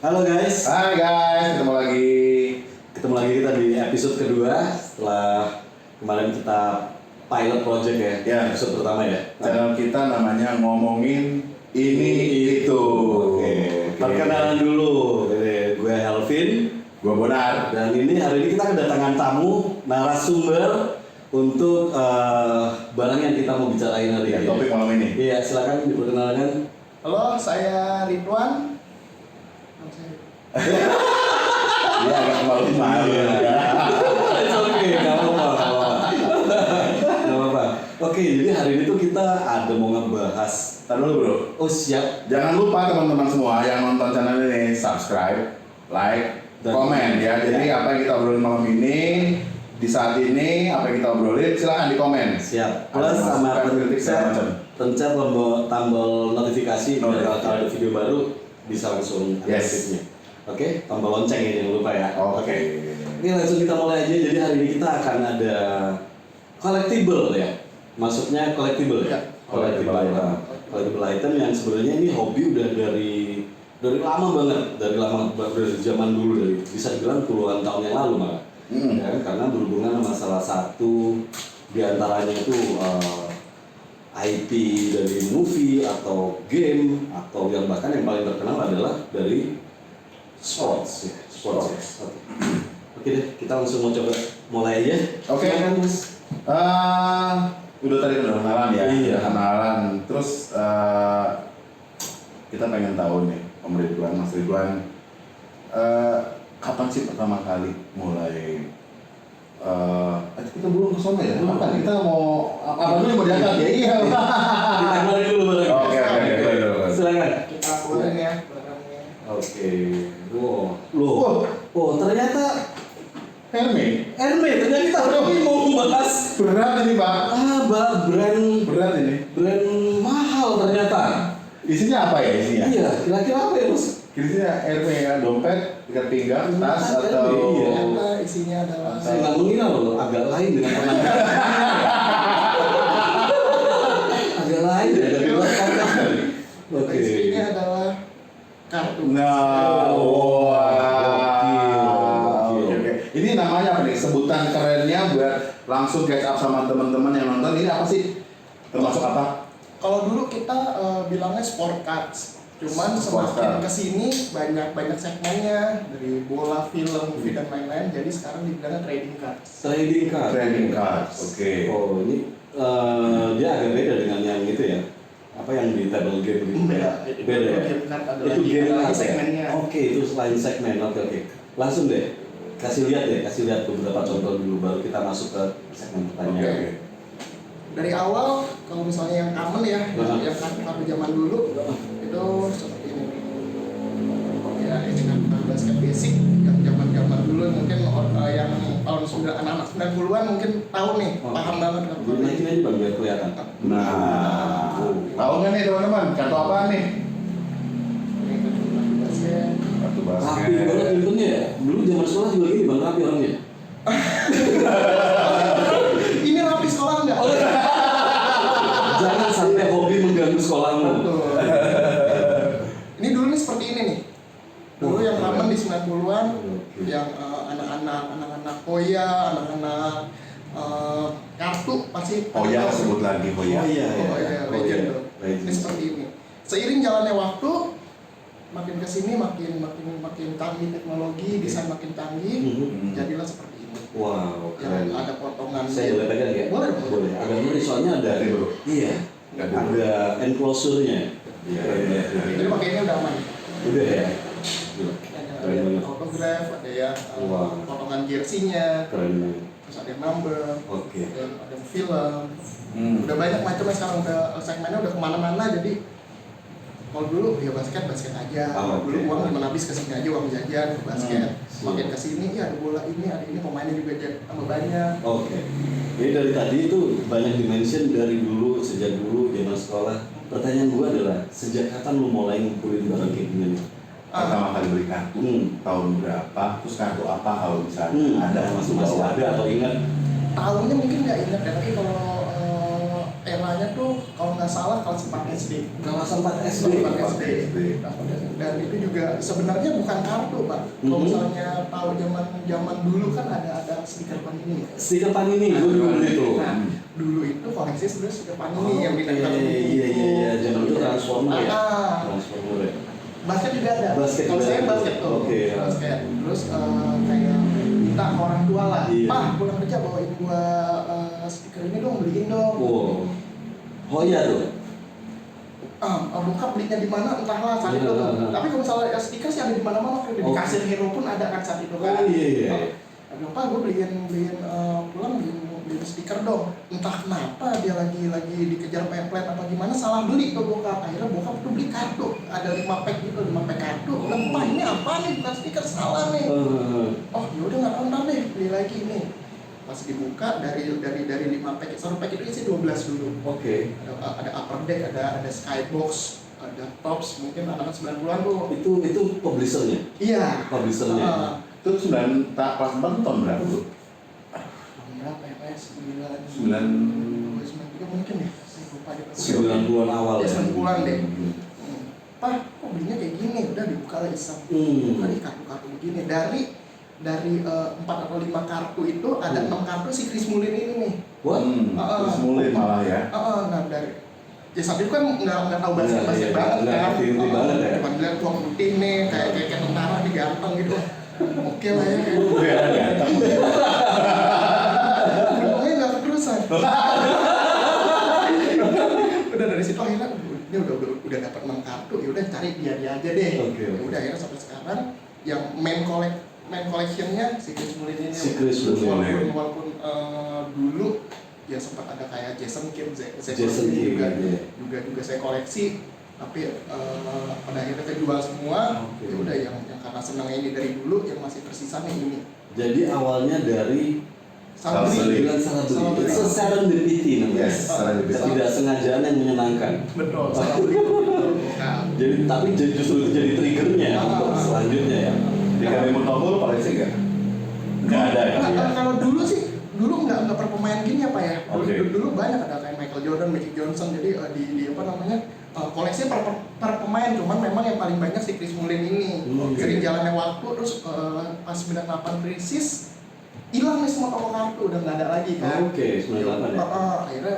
Halo guys. Hai guys, ketemu lagi. Ketemu lagi kita di episode kedua setelah kemarin kita pilot project ya. Ya. Episode pertama ya. Channel kita namanya ngomongin ini itu. Oke. Perkenalan dulu. Gue Helvin, Gua Bonar. dan hari ini kita kedatangan tamu narasumber untuk barang yang kita mau bicarain hari ini. Topik malam ini. Iya, silakan diperkenalkan. Halo, saya Ridwan. Iya, agak malu-malu ya. Oke, nggak apa-apa. Oke, jadi hari ini tuh kita ada mau ngebahas. Tar dulu bro. Oh siap. Jangan lupa teman-teman semua yang nonton channel ini subscribe, like, Dan komen ya. Jadi apa yang kita obrolin malam ini, di saat ini apa yang kita obrolin silahkan di komen. Siap. Ada Plus sama masukan, kritik, segala macam. pencet tombol notifikasi biar Notifikasi. kalau ada video baru bisa langsung ada Yes. notifnya. Oke, tombol lonceng ya jangan lupa ya. Oke. Ini langsung kita mulai aja. Jadi hari ini kita akan ada collectible ya. Maksudnya collectible ya. Ya, Collectible item. Collectible item yang sebenarnya ini hobi udah dari lama banget, dari zaman dulu, dari bisa dibilang puluhan tahun yang lalu malah. Ya, karena berhubungan sama salah satu diantaranya itu IP dari movie atau game atau yang bahkan yang paling terkenal adalah dari sports ya. Sports. Oke deh, kita langsung mau coba mulai aja. Oke. Silakan, Mas. Udah tadi udah kenalan ya. Iya. Udah kenalan. Terus kita pengen tahu nih, Om Ridwan, Mas Ridwan, kapan sih pertama kali mulai? Kita belum ke sana ya. Belum. Apa kita mau apa dulu yang mau diangkat ya? Iya. Kita mulai dulu bareng. Oke. Silakan. Kita mulai ya barangnya. Oke. Loh. Oh, ternyata Hermes. ternyata kita hari ini mau membahas Berat ini Pak. brand Berat ini. mahal ternyata. Isinya apa ya isinya? Iya, kira-kira apa ya, Mas? Isinya Hermes ya, dompet, ikat pinggang, tas Hermes, atau iya. Ternyata isinya adalah Saya nggak mengira loh, agak lain dengan penampilan. Agak lain ya dari luar konteks. Oke. isinya adalah kartu. Nah, Gokil. Oke. Ini namanya apa nih? Sebutan kerennya buat langsung catch up sama teman-teman yang nonton. Ini apa sih? Termasuk apa? Kalau dulu kita bilangnya sport cards. Cuman Sport semakin card. kesini banyak segmennya dari bola, film, movie dan lain-lain. Jadi sekarang dibilangnya trading cards. Trading card. Trading cards. Oke. Oh, ini dia agak beda dengan yang itu ya. Apa yang di table game gitu? Beda. Beda ya. Game card ada Itu lagi, game ada lagi card ya? segmennya. Oke, itu selain segmen. Oke. Langsung deh. Kasih lihat beberapa contoh dulu baru kita masuk ke segmen pertanyaan. Oke. Dari awal kalau misalnya yang common ya, Nah. yang kartu zaman dulu itu seperti ini. Ya, ini kan basket basic yang zaman dulu mungkin yang tahun anak-anak 90-an mungkin tahu nih, Oh. paham banget kartu ini. Naikin aja Bang biar kelihatan. Nah, tahu nggak nih teman-teman? Kartu apa nih? Ini kartu basket. Kartu Rapi basket. banget pintunya ya. Dulu zaman sekolah juga gini Bang, rapi orangnya. Ini rapi sekolah enggak? Jangan sampai hobi mengganggu sekolahmu. Betul. Ini dulu nih seperti ini nih. Dulu yang common di 90-an yang anak-anak Hoya, anak-anak kartu pasti Oh ya, sebut lagi. Oh ya. Oh iya. Oh iya, legend tuh. Legend. Ini seperti ini. Seiring jalannya waktu, makin kesini makin canggih teknologi, desain makin canggih, jadilah seperti ini. Wow, Yang keren. ada potongan. Saya boleh pegang ya? Boleh dong. Boleh. Agak ngeri soalnya ada. Ganti dulu. Iya. Ganti dulu. Ada enclosure-nya. Iya. Jadi pakainya udah aman. Udah ya. Gila. Ada yang autograph, ada yang Wah. potongan jersey-nya, Keren banget. terus ada yang number, Oke. ada yang film. Hmm. Udah banyak macamnya sekarang, udah segmennya udah kemana-mana. Jadi kalau dulu ya basket aja. Oh, Dulu oke. uang cuma habis kesini aja, uang jajan ke basket. Hmm. Makin kesini ya ada bola ini, ada ini, pemainnya juga tambah banyak. Oke. Jadi dari tadi itu banyak dimension dari dulu, sejak dulu zaman sekolah. Pertanyaan gua adalah sejak kapan lu mulai ngumpulin barang kayak gini? Pertama kali beli kartu tahun berapa? Terus kartu apa kalau misalnya ada masih ada atau ingat? Tahunnya mungkin nggak ingat ya, tapi kalau eranya tuh kalau nggak salah kelas 4 SD. Kelas 4 SD. Kelas 4 SD. Dan itu juga sebenarnya bukan kartu, Pak. Kalau misalnya tahu zaman dulu kan ada stiker Panini. Stiker Panini dulu itu. Nah, dulu itu koleksi sebenarnya stiker Panini yang ditempel di buku. Iya. Jadi itu Transformer ya. Ah. Transformer ya. Basket juga ada. Basket Kalau juga saya ada. basket tuh. Oke, ya. Basket. Terus kayak minta ke orang tua lah. Iya. Pak, pulang kerja bawain gua stiker ini dong, beliin dong. Wow. Oh iya tuh. Bokap belinya di mana entahlah saat itu. Tapi kalau misalnya stiker sih ada di mana-mana, di kasir Hero pun ada kan saat itu kan. Oh iya. Pak, gue beliin pulang beliin stiker dong. Entah kenapa dia lagi dikejar pemplet apa gimana, salah beli tuh bokap. Akhirnya bokap tuh beli kartu, ada 5 pack gitu, 5 pack kartu. Pak, ini apa nih, bukan stiker, salah nih. Oh yaudah nggak tahu, ntar deh beli lagi nih. Pas dibuka dari 5 pack, satu pack itu isi 12 dulu. Oke. Ada upper deck, ada skybox, ada tops, mungkin anak 90-an tuh. Itu publishernya. Iya. Publishernya. Itu kelas 4 tahun berapa tuh? Tahun berapa ya, Pak? 93 mungkin ya, saya lupa deh. 90-an awal ya. 90-an deh. Pak, kok belinya kayak gini? Udah dibuka lah iseng. Buka nih kartu-kartu begini. Dari 4 atau 5 kartu itu ada 6 kartu si Chris Mullin ini nih. What? Terus mulai malah ya. Nah dari ya saat itu kan nggak tahu basket banget kan. Ngerti banget ya. Cuma dilihat tuang putih nih, kayak tentara nih, ganteng gitu. Oke lah ya. Pokoknya nggak keterusan. Udah dari situ akhirnya dia udah dapat 6 kartu, ya udah cari dia aja deh. Oke. Udah akhirnya sampai sekarang yang main collectionnya si Chris Mullin ini. Si Chris Mullin. Walaupun dulu ya sempat ada kayak Jason Kidd juga saya koleksi, tapi pada akhirnya kejual semua. Oke. Ya udah yang karena senang ini dari dulu, yang masih tersisa nih ini. Jadi awalnya dari Salah beli. salah beli. Itu serendipity namanya. Yes, serendipity. Ketidaksengajaan yang menyenangkan. Betul, salah beli. Nah, Jadi tapi justru itu jadi triggernya untuk selanjutnya ya. Di kami Mutobol koleksi nggak? Nggak ada ya? kalau dulu nggak per pemain gini ya Pak ya. Oke. Dulu banyak ada kayak Michael Jordan, Magic Johnson. Jadi di apa namanya, koleksinya per pemain. Cuman memang yang paling banyak si Chris Mullin ini. Oke. Sering jalannya waktu, terus pas 98 krisis hilang nih semua toko kartu, udah nggak ada lagi kan. Oke, 98 ya. Akhirnya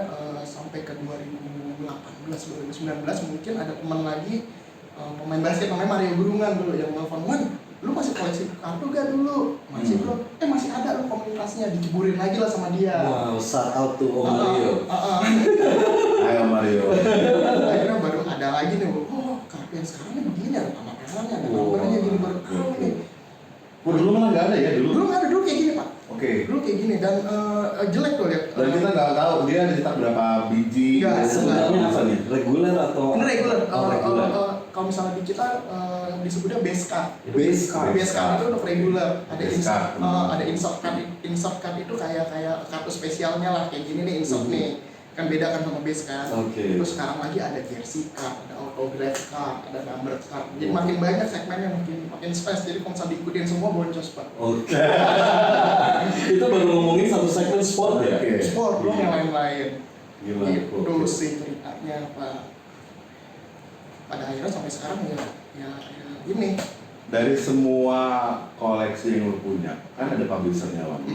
sampai ke 2018 2019 mungkin ada teman lagi, pemain basket namanya Mario Gurungan dulu yang nelfon, "Wan, lu masih koleksi kartu gak dulu?" "Masih bro." "Masih ada lu komunitasnya." Dijeburin lagi lah sama dia. Wow, shout out to Om Mario. Ayo Mario. Akhirnya baru ada lagi nih, oh kartu yang sekarang nih begini, ada nama-namanya, ada nomornya gini, baru tahu nih. Dulu malah nggak ada ya dulu. Dulu nggak ada, dulu kayak gini Pak. Oke. Dulu kayak gini dan jelek tuh lihat. Dan kita nggak tahu dia dicetak berapa biji. Nggak. Sebenarnya apa nih? Reguler atau? Ini regular. Reguler. Kalau misalnya di kita disebutnya base card. Base card. Base card itu untuk regular. Ada Base card. ada insert card. Insert card itu kayak kartu spesialnya lah, kayak gini nih insert nih. Kan beda kan sama base card. Oke. Terus sekarang lagi ada jersey card, ada autograph card, ada number card. Jadi makin banyak segmennya, makin space. Jadi kalau misalnya diikutin semua boncos Pak. Oke. Itu baru ngomongin satu segmen sport ya? Oke. Sport belum yang lain-lain. Gimana? Itu sih ceritanya Pak. Pada akhirnya sampai sekarang ya ini. Dari semua koleksi yang lu punya, kan ada publishernya Wan.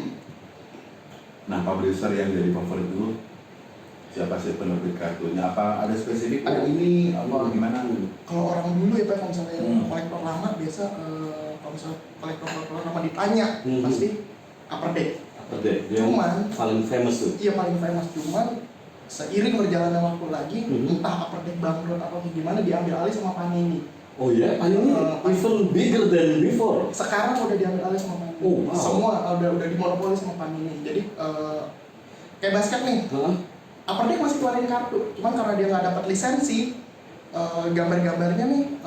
Nah, publisher yang jadi favorit dulu siapa sih penerbit kartunya? Apa ada spesifik? Ada. Ini apa gimana? Kalau orang dulu ya Pak, kalau misalnya yang kolektor lama biasa kalau misalnya kolektor lama ditanya pasti Upper Deck. Apa deh? Yang Cuman paling famous tuh. iya paling famous, cuman seiring berjalannya waktu lagi entah Upper Deck bangkrut atau gimana diambil alih sama Panini. Oh ya, ini even bigger than before. Sekarang udah diambil alih sama Panini. Oh, wow. Semua udah dimonopoli sama Panini. Jadi kayak basket nih. Upper Deck masih keluarin kartu, cuman karena dia nggak dapat lisensi, gambar-gambarnya nih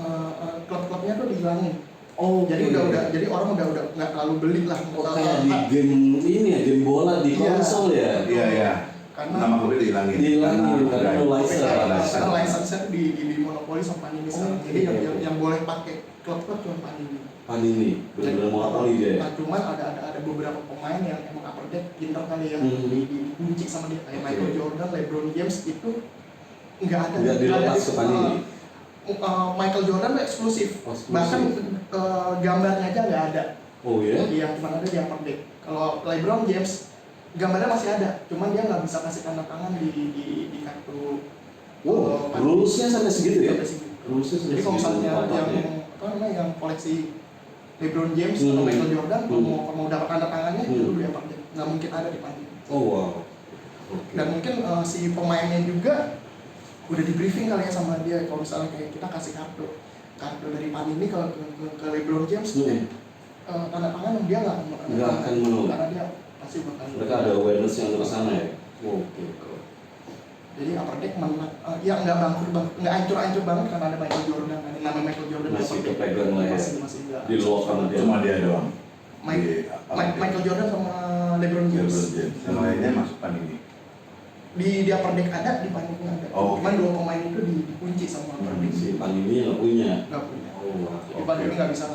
klub-klubnya tuh dihilangin. Oh, jadi jadi orang udah nggak terlalu beli lah. Oh, kayak di game ini ya, game bola di konsol ya. Iya. karena nama klubnya dihilangin. Karena karena license-nya di monopoli sama Panini sekarang. Jadi yang boleh pakai klub-klub cuma Panini. Panini, benar-benar monopoli dia ya? Nah, cuman ada beberapa pemain yang emang upper deck pinter kali ya, dikunci sama dia. Kayak Michael Jordan, LeBron James itu nggak ada dilepas di ke Panini. Michael Jordan tuh eksklusif. Bahkan gambarnya aja nggak ada. Oh ya? Yang cuma ada di upper deck. Kalau LeBron James gambarnya masih ada, cuman dia nggak bisa kasih tanda tangan di kartu. Wow, rules-nya sampai segitu ya? Sampai segitu. Rules-nya sampai Jadi kalau misalnya segitu. yang koleksi LeBron James atau Michael Jordan mau dapat tanda tangannya itu di upper deck, nggak mungkin ada di Panini. Oh wow. Okay. Dan mungkin si pemainnya juga udah di briefing kali ya sama dia, kalau misalnya kayak kita kasih kartu dari Panini ke LeBron James, tanda tangan dia nggak akan menolak. karena dia pasti bakal. Mereka ada awareness yang ke sana ya. Oke. Jadi upper deck ya nggak hancur banget karena ada Michael Jordan, ada nama Michael Jordan Masih kepegang lah ya. masih nggak. Di luar sama dia. Cuma dia doang. Michael Jordan sama LeBron James. Yang lainnya masuk Panini. Di upper deck ada, di Panini ada. Oh, cuman dua pemain itu dikunci sama upper deck. Si Panini nggak punya. Nggak punya. Oh wow. Jadi Panini nggak bisa.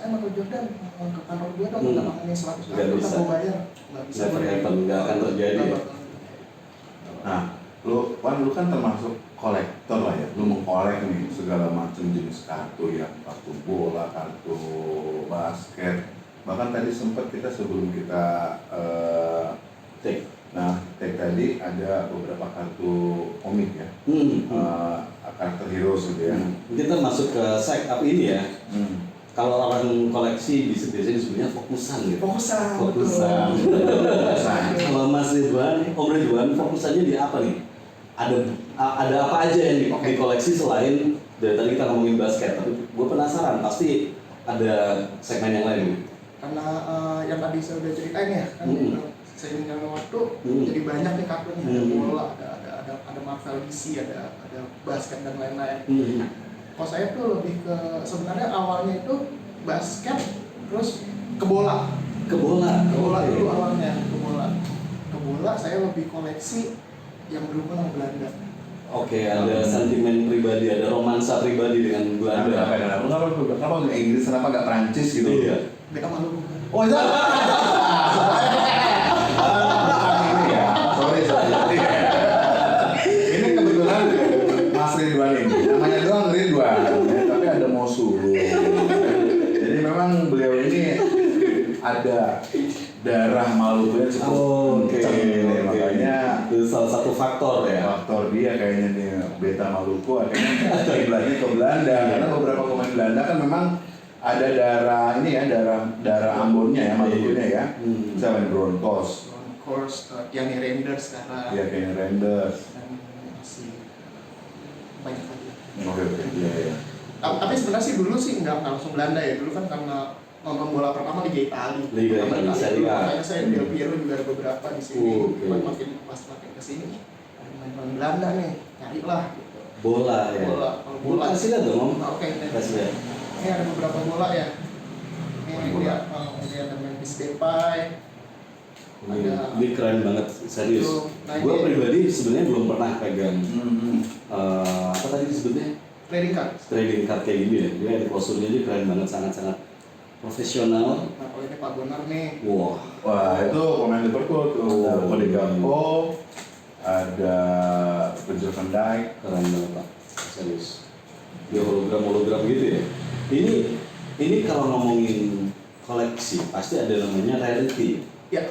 Michael Jordan ke kantor gue dong, tanda tangannya 100 Nggak bisa. gue bayar. Nggak bisa. Never happen, nggak akan terjadi. Nggak Ya? bakal. Nah, lu kan termasuk kolektor lah ya. Lu mengkolek nih segala macam jenis kartu ya, kartu bola, kartu basket. Bahkan tadi sempat kita sebelum kita Take. Nah, tadi ada beberapa kartu komik ya, karakter heroes gitu ya. Kita masuk ke side up ini ya. Kalau orang koleksi biasanya disebutnya fokusan gitu. Fokusan. Kalau Mas Ridwan, Om Ridwan, fokusannya di apa nih? Ada apa aja yang dikoleksi selain dari tadi kita ngomongin basket? Tapi gue penasaran, pasti ada segmen yang lain. Karena yang tadi saya udah ceritain ya, kan seiring dengan waktu jadi banyak nih kartunya, ada bola, ada Marvel DC, ada basket dan lain-lain. Kalau saya tuh lebih ke sebenarnya awalnya itu basket, terus ke bola. Ke bola dulu awalnya, ke bola saya lebih koleksi yang berhubungan dengan Belanda. Oke, ada sentimen pribadi, ada romansa pribadi dengan Belanda. Kenapa nggak Inggris, kenapa nggak Prancis gitu? Iya. Mereka malu. Oh itu. Ini ya, sorry. Ini kebetulan Mas Ridwan ini, namanya doang Ridwan, ya, tapi ada Mosulu. Jadi memang beliau ini ada darah Malukunya cukup kenceng, makanya itu salah satu faktor ya. Faktor dia kayaknya nih beta Maluku akhirnya kiblatnya ke Belanda karena beberapa pemain Belanda kan memang ada darah ini ya, darah Ambonnya ya, Malukunya ya. Misalnya Broncos, Tiani Renders sekarang. Iya, Tiani Renders. Dan masih banyak lagi. Oke, iya. Tapi sebenarnya sih dulu sih nggak langsung Belanda ya, dulu kan karena nonton bola pertama Liga Italia. Liga Italia, Serie A. Makanya saya Del Piero juga ada beberapa di sini. Makin kesini ada main Belanda nih, carilah. Gitu. Bola ya. Kalau bola kasih lihat dong, Om. Oke. Kasih lihat. Ini ada beberapa bola ya. Ini dia ada Memphis Depay. Ini keren banget, serius. Nah, Gue pribadi sebenarnya belum pernah pegang apa tadi disebutnya? Trading card kayak gini ya. Dia ada posturnya aja keren banget, sangat-sangat profesional. Nah, kalau ini Pak Bonar nih. Wah, itu pemain Liverpool tuh. Ada Cody Gakpo, ada Virgil van Dijk. Keren banget Pak, serius. Dia hologram gitu ya. Ini kalau ngomongin koleksi pasti ada namanya rarity. Ya.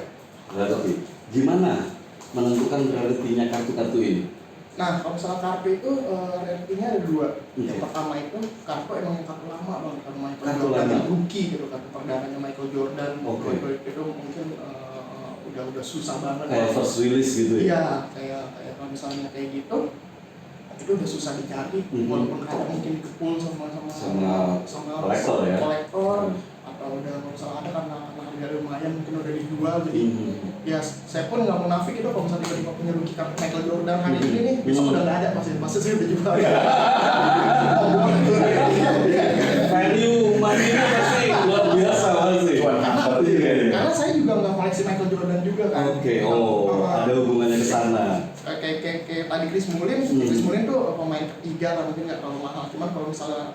Rarity. Gimana menentukan rarity-nya kartu-kartu ini? Nah, kalau misalnya kartu itu rarity-nya ada dua. Okay. Yang pertama itu kartu emang yang kartu lama bang, kartu Michael Kartu Jordan lama. yang rookie gitu, kartu perdananya Michael Jordan. Okay. Itu mungkin udah susah banget. Kayak first release gitu ya? Iya, kayak kalau misalnya kayak gitu itu udah susah dicari, walaupun kadang mungkin dikepul sama kolektor ya. Atau udah misalnya ada karena harga lumayan mungkin udah dijual, jadi ya saya pun nggak munafik itu kalau misalnya tiba-tiba punya rookie Michael Jordan hari ini nih besok udah nggak ada pasti saya udah jual ya. Value money-nya pasti luar biasa pasti. Karena saya juga nggak koleksi Michael Jordan juga kan. Oke, ada hubungannya ke sana kayak tadi Chris Mullin tuh pemain ketiga lah, mungkin nggak terlalu mahal. Cuman kalau misalnya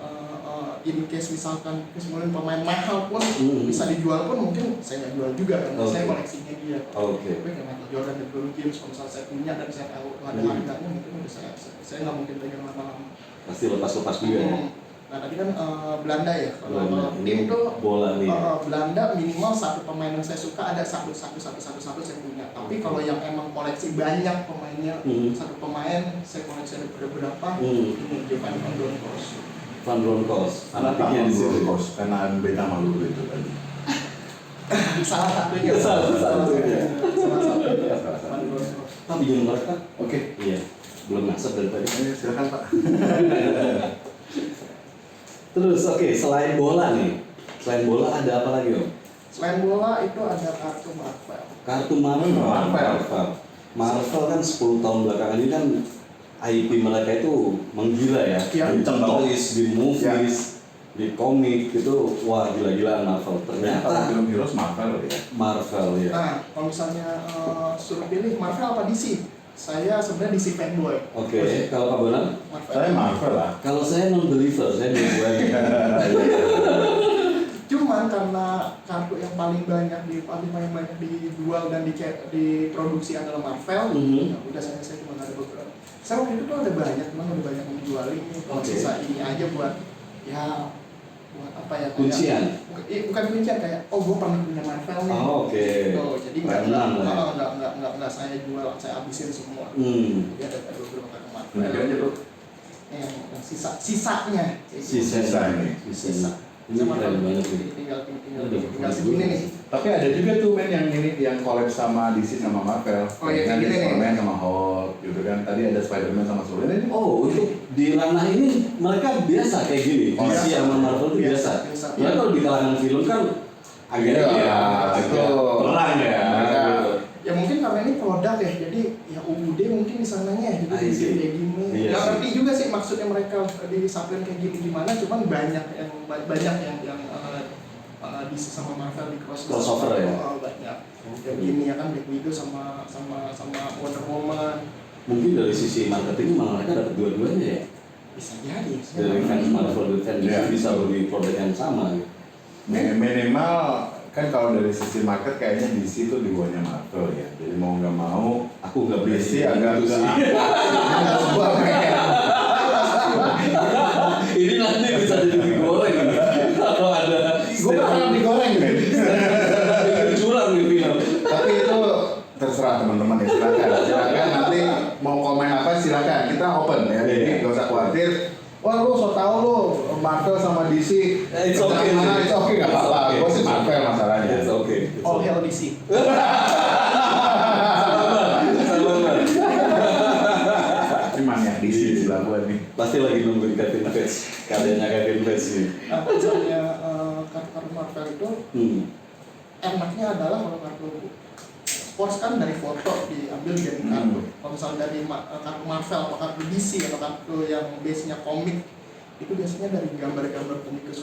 in case misalkan Chris Mullin pemain mahal pun bisa dijual pun mungkin saya nggak jual juga karena saya koleksinya dia. Tapi kayak Michael Jordan dan LeBron James kalau misalnya saya punya dan saya tahu ada harganya mungkin udah saya nggak mungkin pegang lama-lama. Pasti lepas-lepas juga ya. Nah tadi kan Belanda ya, kalau tim tuh bola nih. Belanda minimal satu pemain yang saya suka ada satu saya punya. Tapi kalau yang emang koleksi banyak pemainnya, satu pemain saya koleksi ada beberapa, ini Jovan van Bronckhorst. Van Bronckhorst, anaknya di situ karena beta malu itu tadi. Salah satunya. Van Bronckhorst. Tapi jangan mereka. Oke. Iya. Belum masuk dari tadi. Silakan Pak. Terus selain bola nih, selain bola ada apa lagi Om? Selain bola itu ada kartu Marvel. Kartu Marvel kan 10 tahun belakangan ini kan IP mereka itu menggila ya. Di toys, di movies, di komik itu wah gila-gilaan Marvel. Ternyata film Heroes Marvel ya. Marvel ya. Nah kalau misalnya suruh pilih Marvel apa DC? Saya sebenarnya DC fanboy. Kalau Pak Bonang? Saya Marvel lah. Kalau saya non-believer, saya dua-duanya. Cuman karena kartu yang paling banyak dijual dan diproduksi adalah Marvel, ya udah saya cuma ada beberapa. Saya waktu itu tuh ada banyak yang menjual ini. Sisa ini aja buat apa ya? Kuncian. Bukan kuncian kayak, gue pernah punya Marvel nih. Gitu. Jadi nggak saya jual, saya habisin semua. Jadi ada beberapa kartu Marvel. Aja tuh. Yang sisanya. Sisa. Ini keren banget nih. Tinggal segini nih. Tapi ada juga tuh yang collab sama DC sama Marvel. Iya gini nih. Superman sama Hulk gitu kan. Tadi ada Spider-Man sama Superman. Untuk di ranah ini mereka biasa kayak gini. DC sama Marvel itu biasa. Ya kalau di kalangan film kan agak perang ya. Ya mungkin karena ini produk ya, jadi ya UUD mungkin di sananya jadi kayak gini. Nggak ngerti juga sih maksudnya mereka disampaikan kayak gini gimana, cuman banyak yang DC sama Marvel di crossover ya. Banyak. Kayak gini ya kan Black Widow sama Wonder Woman. Mungkin dari sisi marketing malah mereka dapat dua-duanya ya. Bisa jadi. Dari fans Marvel dan fans bisa beli produk yang sama. Minimal kan kalau dari sisi market kayaknya DC itu di bawahnya Marvel ya. Jadi mau nggak mau aku nggak beli DC agak sebuah ini nanti bisa jadi digoreng kalau ada gue pernah digoreng nih curang nih film. Tapi itu terserah teman-teman ya, silakan nanti mau komen apa silakan, kita open ya. Jadi nggak usah khawatir. Wah lu so tau lu Marvel sama DC. It's okay nggak apa-apa. Gue sih Marvel masalahnya. It's okay. All hell DC. Sama. Cuman yang DC di sebelah gue nih. Pasti lagi nungguin Kevin Feige, karyanya Kevin Feige nih. Misalnya kartu Marvel itu enaknya adalah kalau kartu sports kan dari foto diambil dari kartu. Kalau misalnya dari kartu Marvel atau kartu DC atau kartu yang base-nya komik itu biasanya dari gambar-gambar komikus.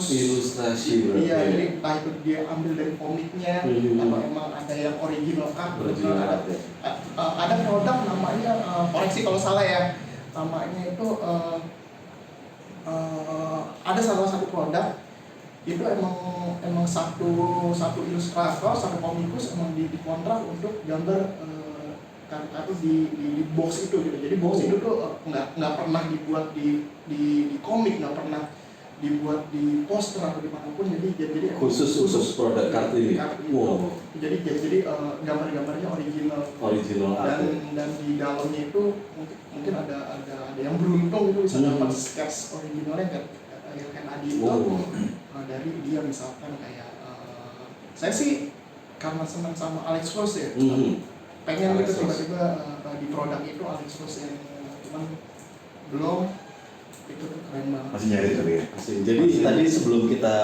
Ilustrasi berarti. Iya, jadi entah itu dia ambil dari komiknya atau emang ada yang original art. Ada produk namanya koreksi kalau salah ya. Namanya itu ada salah satu produk itu emang satu ilustrator, satu komikus emang dikontrak untuk gambar kartu di box itu gitu. Jadi box itu tuh nggak pernah dibuat di komik, nggak pernah dibuat di poster atau dimanapun. Jadi khusus produk kartu ini. Wow. Jadi gambar-gambarnya original dan di dalamnya itu mungkin ada yang beruntung itu bisa dapat sketch originalnya kayak tadi itu. Dari dia misalkan kayak saya sih karena senang sama Alex Ross ya, pengen gitu tiba-tiba di produk itu Alex Ross yang cuman belum itu tuh keren banget. Masih nyari tapi ya. Jadi tadi sebelum kita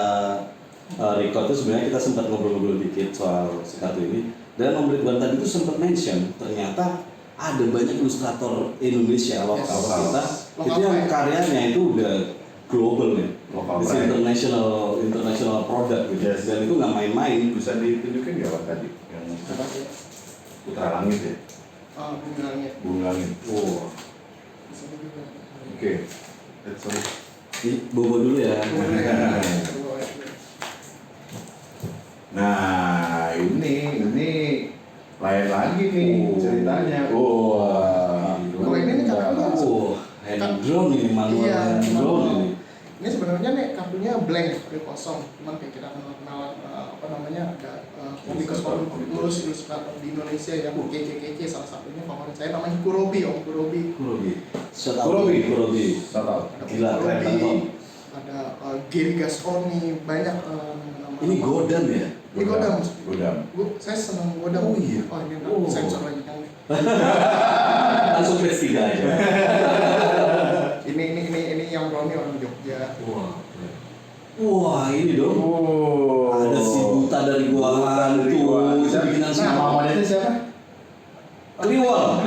record tuh sebenarnya kita sempat ngobrol-ngobrol dikit soal si kartu ini dan Om Ridwan tadi itu sempat mention ternyata ada banyak ilustrator Indonesia lokal kita itu yang karyanya itu udah global ya. It's international product gitu. Dan itu nggak main-main. Bisa ditunjukin nggak Pak tadi yang Putra Langit ya? Bumi Langit. Bumi Langit. Wow. Bisa juga. Oke. Let's go. Bobo dulu ya. Nah, ini lain lagi nih ceritanya. Wah. Kalau ini nih kartunya. Hand drawn ini, manual Iya, hand drawn ini. Ini sebenarnya nih kartunya blank, kosong. Cuman kayak kita kenal apa namanya, ada komikus ilustrator di Indonesia yang kece-kece, salah satunya favorit saya namanya Kurobi, Om Kurobi. Shout out Kurobi. Shout out. Gila, keren banget. Ada Gary Gasconi, banyak nama-nama. Ini Godam ya? Ini Godam. Saya senang Godam. Oh iya. Ini sensor lagi kan. Langsung PS3 aja. Ini yang Roni orang Jogja. Wah, ini dong. Ada si buta dari Gua Hantu. Itu bikinan Nama modelnya siapa? Kliwon.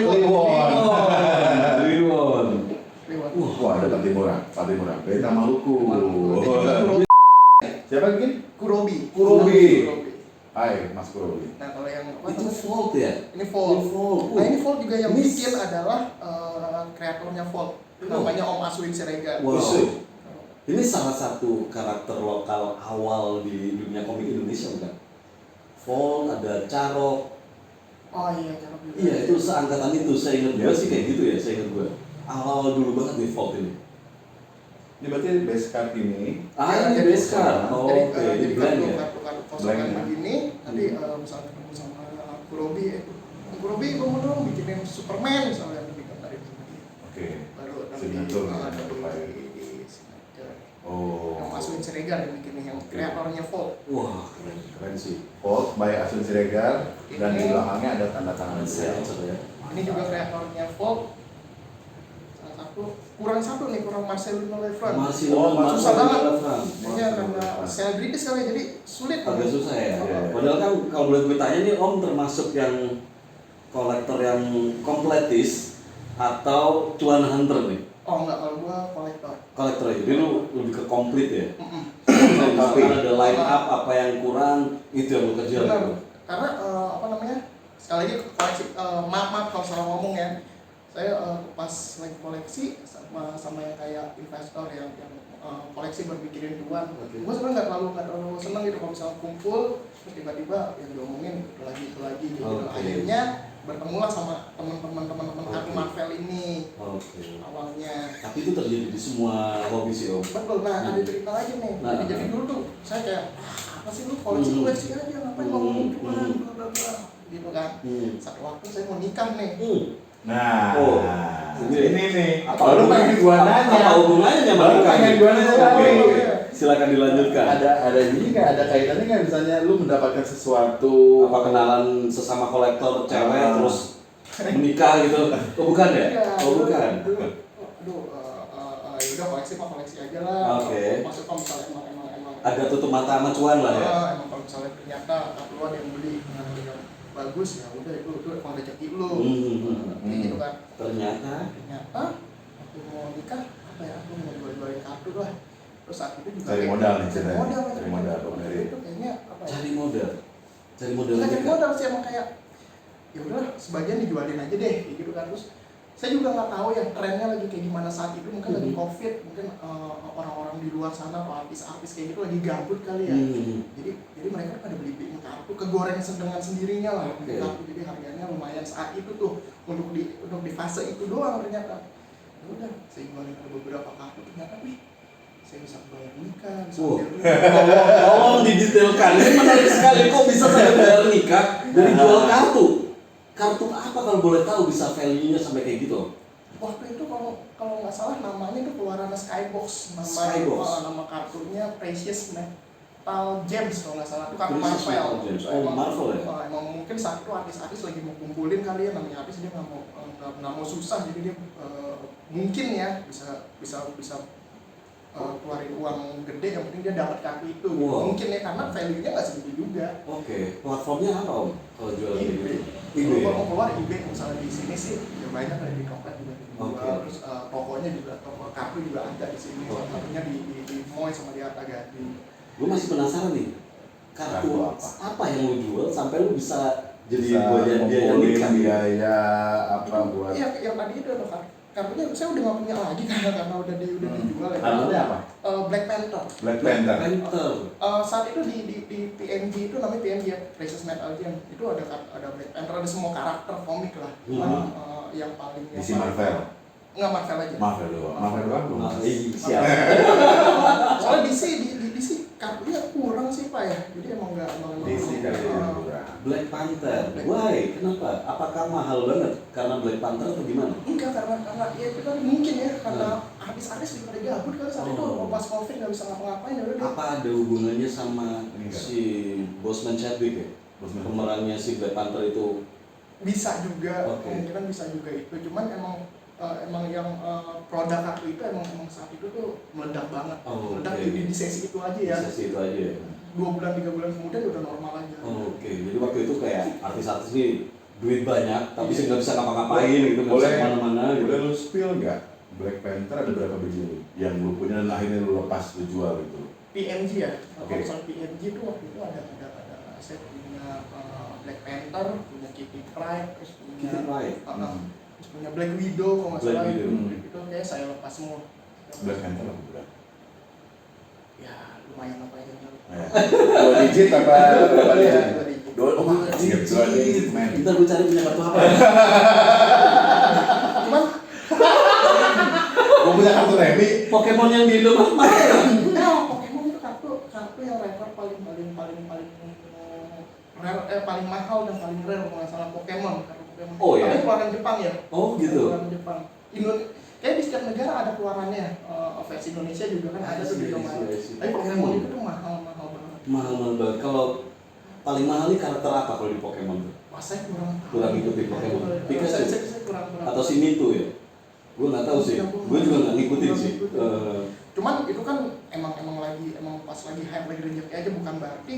Wah, ada Patimura. Beta Maluku. Siapa bikin? Kurobi. Hai, Mas Kurobi. Nah, kalau yang apa Itu namanya? Volt ya? Ini Volt. Nah, ini Volt juga yang Ini bikin adalah kreatornya Volt. Namanya Om Aswin Siregar. Wow. Ini salah satu karakter lokal awal di dunia komik Indonesia bukan? Volt, ada Carok. Oh iya, cara juga. Iya, itu seangkatan itu. Saya ingat gue sih kayak gitu ya, saya ingat gue. Awal dulu banget nih Volt ini. Ini berarti base card ini. Ini base card. Oh, oke. Jadi Ini blank ya? kartu kosongan Blank ya? begini. Nanti misalnya ketemu sama Kurobi, kamu dong bikinin Superman misalnya bikin tadi. Oke. Baru Signature ya, ada supaya. di signature. Oh. Yang Aswin Siregar yang bikin yang kreatornya Volt. Wah, keren sih. Volt by Aswin Siregar dan di belakangnya ada tanda tangan saya. Ya. Ini juga kreatornya Volt. Kurang Marcelino Lefranc. Susah banget. Kayaknya karena selebritis kali jadi sulit. Agak susah ya. Iya. Padahal kan kalau boleh gue tanya nih Om termasuk yang kolektor yang kompletis atau cuan hunter nih? Oh enggak, kalau gua kolektor. Kolektor ya, jadi lu lebih ke komplit ya? Tapi Misalkan ada line up apa yang kurang itu yang lu kejar. Benar. Gitu. Karena apa namanya? Sekali lagi koleksi maaf kalau salah ngomong ya. Saya pas lagi koleksi sama yang kayak investor yang koleksi berpikirin cuan. Gue sebenarnya nggak terlalu seneng gitu kalau misalnya kumpul terus tiba-tiba yang diomongin itu lagi gitu. Akhirnya bertemulah sama teman-teman kartu Marvel ini. Awalnya. Tapi itu terjadi di semua hobi sih Om. Betul. Nah, ada cerita lagi nih. Jadi dulu tuh saya kayak apa sih lu koleksi aja ngapain ngomong cuan bla bla gitu kan. Satu waktu saya mau nikah nih. nah, ini nih. Apa pengen gua nanya? Apa hubungannya sama Baru nikah? pengen gua nanya tadi. Silakan dilanjutkan. Ada ini nggak, ada kaitannya nggak misalnya lu mendapatkan sesuatu? Apa kenalan sesama kolektor cewek terus menikah gitu? Oh bukan ya? Oh bukan. Udah koleksi aja lah. Oke. Maksud kalau misalnya emang Ada tutup mata sama cuan lah ya. Emang kalau misalnya ternyata kartu lu ada yang beli dengan harga yang bagus ya udah itu emang rezeki lu. Kayak gitu kan. Ternyata aku mau nikah apa ya, aku mau jual-jualin kartu lah. Terus saat itu juga Cari modal nih ceritanya. cari modal dari itu kayaknya apa ya? cari modal Nggak cari nikah. modal sih, emang kayak ya udah sebagian dijualin aja deh gitu kan. Terus saya juga nggak tahu ya trennya lagi kayak gimana saat itu, mungkin lagi covid, mungkin orang-orang di luar sana atau artis-artis kayak gitu lagi gabut kali ya. Jadi mereka pada beli kartu kegoreng dengan sendirinya lah. Kartu jadi harganya lumayan saat itu tuh untuk di fase itu doang ternyata. Ya udah saya jualin ada beberapa kartu, ternyata saya bisa bayar nikah, bisa bayar nikah. Tolong didetailkan. Ini menarik sekali, kok bisa sampai bayar nikah dari jual kartu? Kartu apa kalau boleh tahu bisa value-nya sampai kayak gitu? Waktu itu kalau nggak salah namanya itu keluaran Skybox, nama kartunya Precious Metal Gems kalau nggak salah, itu kartu Marvel. Marvel ya? Emang mungkin saat itu artis-artis lagi mau kumpulin kali ya, namanya artis dia nggak mau susah, jadi dia mungkin ya bisa keluarin uang gede, yang penting dia dapat kartu itu. Mungkin ya karena value-nya nggak segitu juga. Oke, platformnya apa Om? Kalau jual eBay. Kalau mau keluar eBay, misalnya di sini sih ya banyak ada di Tokped juga dijual. Terus tokonya juga, toko kartu juga ada di sini. Salah satunya di Moy sama di Artagadi. Gue masih penasaran nih, kartu apa yang lu jual sampai lu bisa Jadi bisa buat dia yang ngumpulin nikah. biaya apa buat Iya, yang tadi itu ada kartunya saya udah nggak punya lagi karena udah dijual ya. kartunya apa? Black Panther. Black Panther. Panther. Saat itu di PNG itu namanya PNG ya, Precious Metal Gem. Itu ada Black Panther, ada semua karakter komik lah. Cuman yang paling DC Marvel. Enggak Marvel aja. Marvel doang. Marvel doang belum. Nah, siap. Soalnya DC kartunya kurang sih Pak ya. Jadi emang enggak DC kartunya kurang. Black Panther. Why? Kenapa? Apakah mahal banget karena Black Panther atau gimana? Enggak, karena ya itu kan mungkin ya karena artis-artis juga pada gabut kan saat itu pas Covid nggak bisa ngapa-ngapain ya udah. Apa ada hubungannya sama Enggak. si Boseman Chadwick ya? Pemerannya si Black Panther itu. Bisa juga, Oke. kemungkinan bisa juga itu. Cuman emang yang produk kartu itu emang saat itu tuh meledak banget. Oh, Meledak oke. di sesi itu aja ya. Bisa sih itu aja ya. 2 bulan 3 bulan kemudian udah normal aja. Oke, jadi waktu itu kayak artis-artis ini duit banyak, tapi sih nggak bisa ngapa-ngapain gitu, nggak bisa Boleh kemana-mana gitu. Boleh lu spill nggak? Black Panther ada berapa biji lu? Yang lu punya dan akhirnya lu lepas lu jual gitu. PNG ya. Oke. Kalau soal PNG tuh waktu itu ada saya punya Black Panther, punya Kitty Pryde, terus punya Kitty Pryde. terus punya Black Widow kalau nggak Black salah. Widow. Itu kayak saya lepas semua. Black Panther apa berapa? Ya lumayan apa aja. Dua digit apa berapa Iya, digit? Dua digit man. Kita gue cari punya kartu apa ya? Cuman Gua punya kartu Remi. Pokemon yang di Indomaret mana ya? Pokemon itu kartu yang rare paling rare, paling mahal dan paling rare kalau nggak salah Pokemon. Kartu Pokemon. Oh, ya? Tapi keluaran Jepang ya. Oh gitu. Keluaran Jepang. Kayak di setiap negara ada keluarannya. Versi Indonesia juga kan ada tuh di Indomaret. Tapi Pokemon itu tuh mahal banget. Mahal banget. Kalau paling mahal nih karakter apa kalau di Pokemon tuh? Wah, saya kurang Ngikutin Pokemon. Pikachu? Saya kurang. Atau si Mewtwo ya? Gue nggak tahu sih. Gue juga nggak ngikutin sih. Cuman itu kan emang pas lagi hype lagi rezeki aja, bukan berarti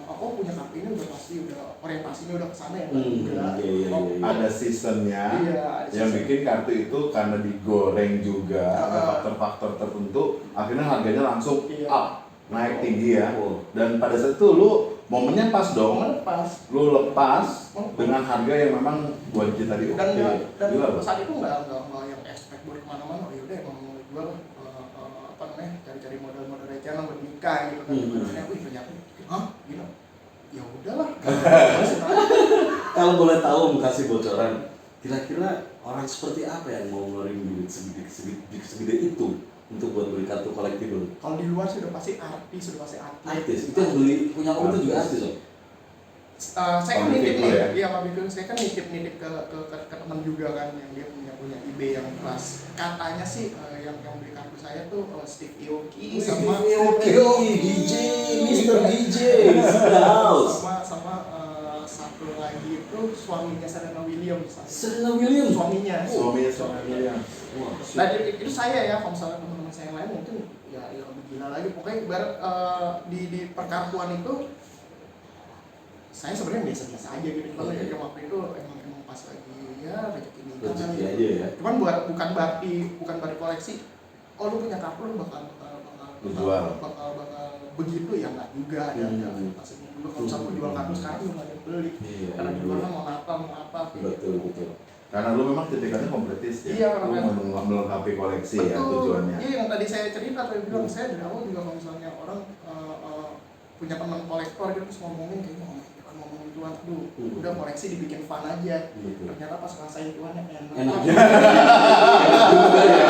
aku punya kartu ini udah pasti udah orientasinya udah kesana ya. Iya. Ada seasonnya Iya, ada yang season. bikin kartu itu karena digoreng juga ada faktor-faktor tertentu akhirnya harganya langsung Iya. up naik tinggi ya. Oh. Dan pada saat itu lu momennya pas dong, Pas. lu lepas dengan harga yang memang buat kita tadi oke. Dan Gila, Bang. saat itu nggak yang expect buat kemana-mana. Oh yaudah emang mau jual apa namanya cari modal recehan buat nikah gitu kan. Karena wih ternyata gila. Ya udahlah. Kalau boleh tahu kasih bocoran, kira-kira orang seperti apa yang mau ngeluarin duit segede itu untuk buat beli kartu collectible? Kalau di luar sih udah pasti artis, Artis, itu yang beli punya om itu juga artis loh. Saya kan Public nitip figure nih, ya? iya public figure. Saya kan nitip ke teman juga kan yang dia punya eBay yang kelas. Katanya sih yang beli kartu saya tuh Steve Aoki sama DJ, Mr. DJ, the house. sama satu lagi itu suaminya Serena Williams. Serena Williams. Suaminya. Suaminya. Wah, Nah itu saya ya, kalau misalnya teman-teman saya yang lain mungkin ya lebih gila lagi. Pokoknya ibarat di perkartuan itu saya sebenarnya biasa-biasa aja gitu. Cuman ya waktu itu emang pas lagi ya rezeki nikah kan. rezeki aja ya. Cuman bukan berarti koleksi. Oh lu punya kartu lu bakal jual. bakal begitu ya nggak juga ada maksudnya juga kalau misalnya jual kartu sekarang belum ada yang beli. Iya, Karena di luar kan mau apa gitu. betul. Karena lu memang tipikalnya kompletis ya. Iya, lu karena- melengkapi koleksi ya tujuannya. Iya yang tadi saya cerita tadi bilang saya dari awal juga kalau misalnya orang punya teman kolektor gitu terus ngomongin kayaknya ngomongin tuan tuh udah koleksi dibikin fun aja. Betul. Ternyata pas ngerasain tuannya enak. Enak juga. Enak juga ya.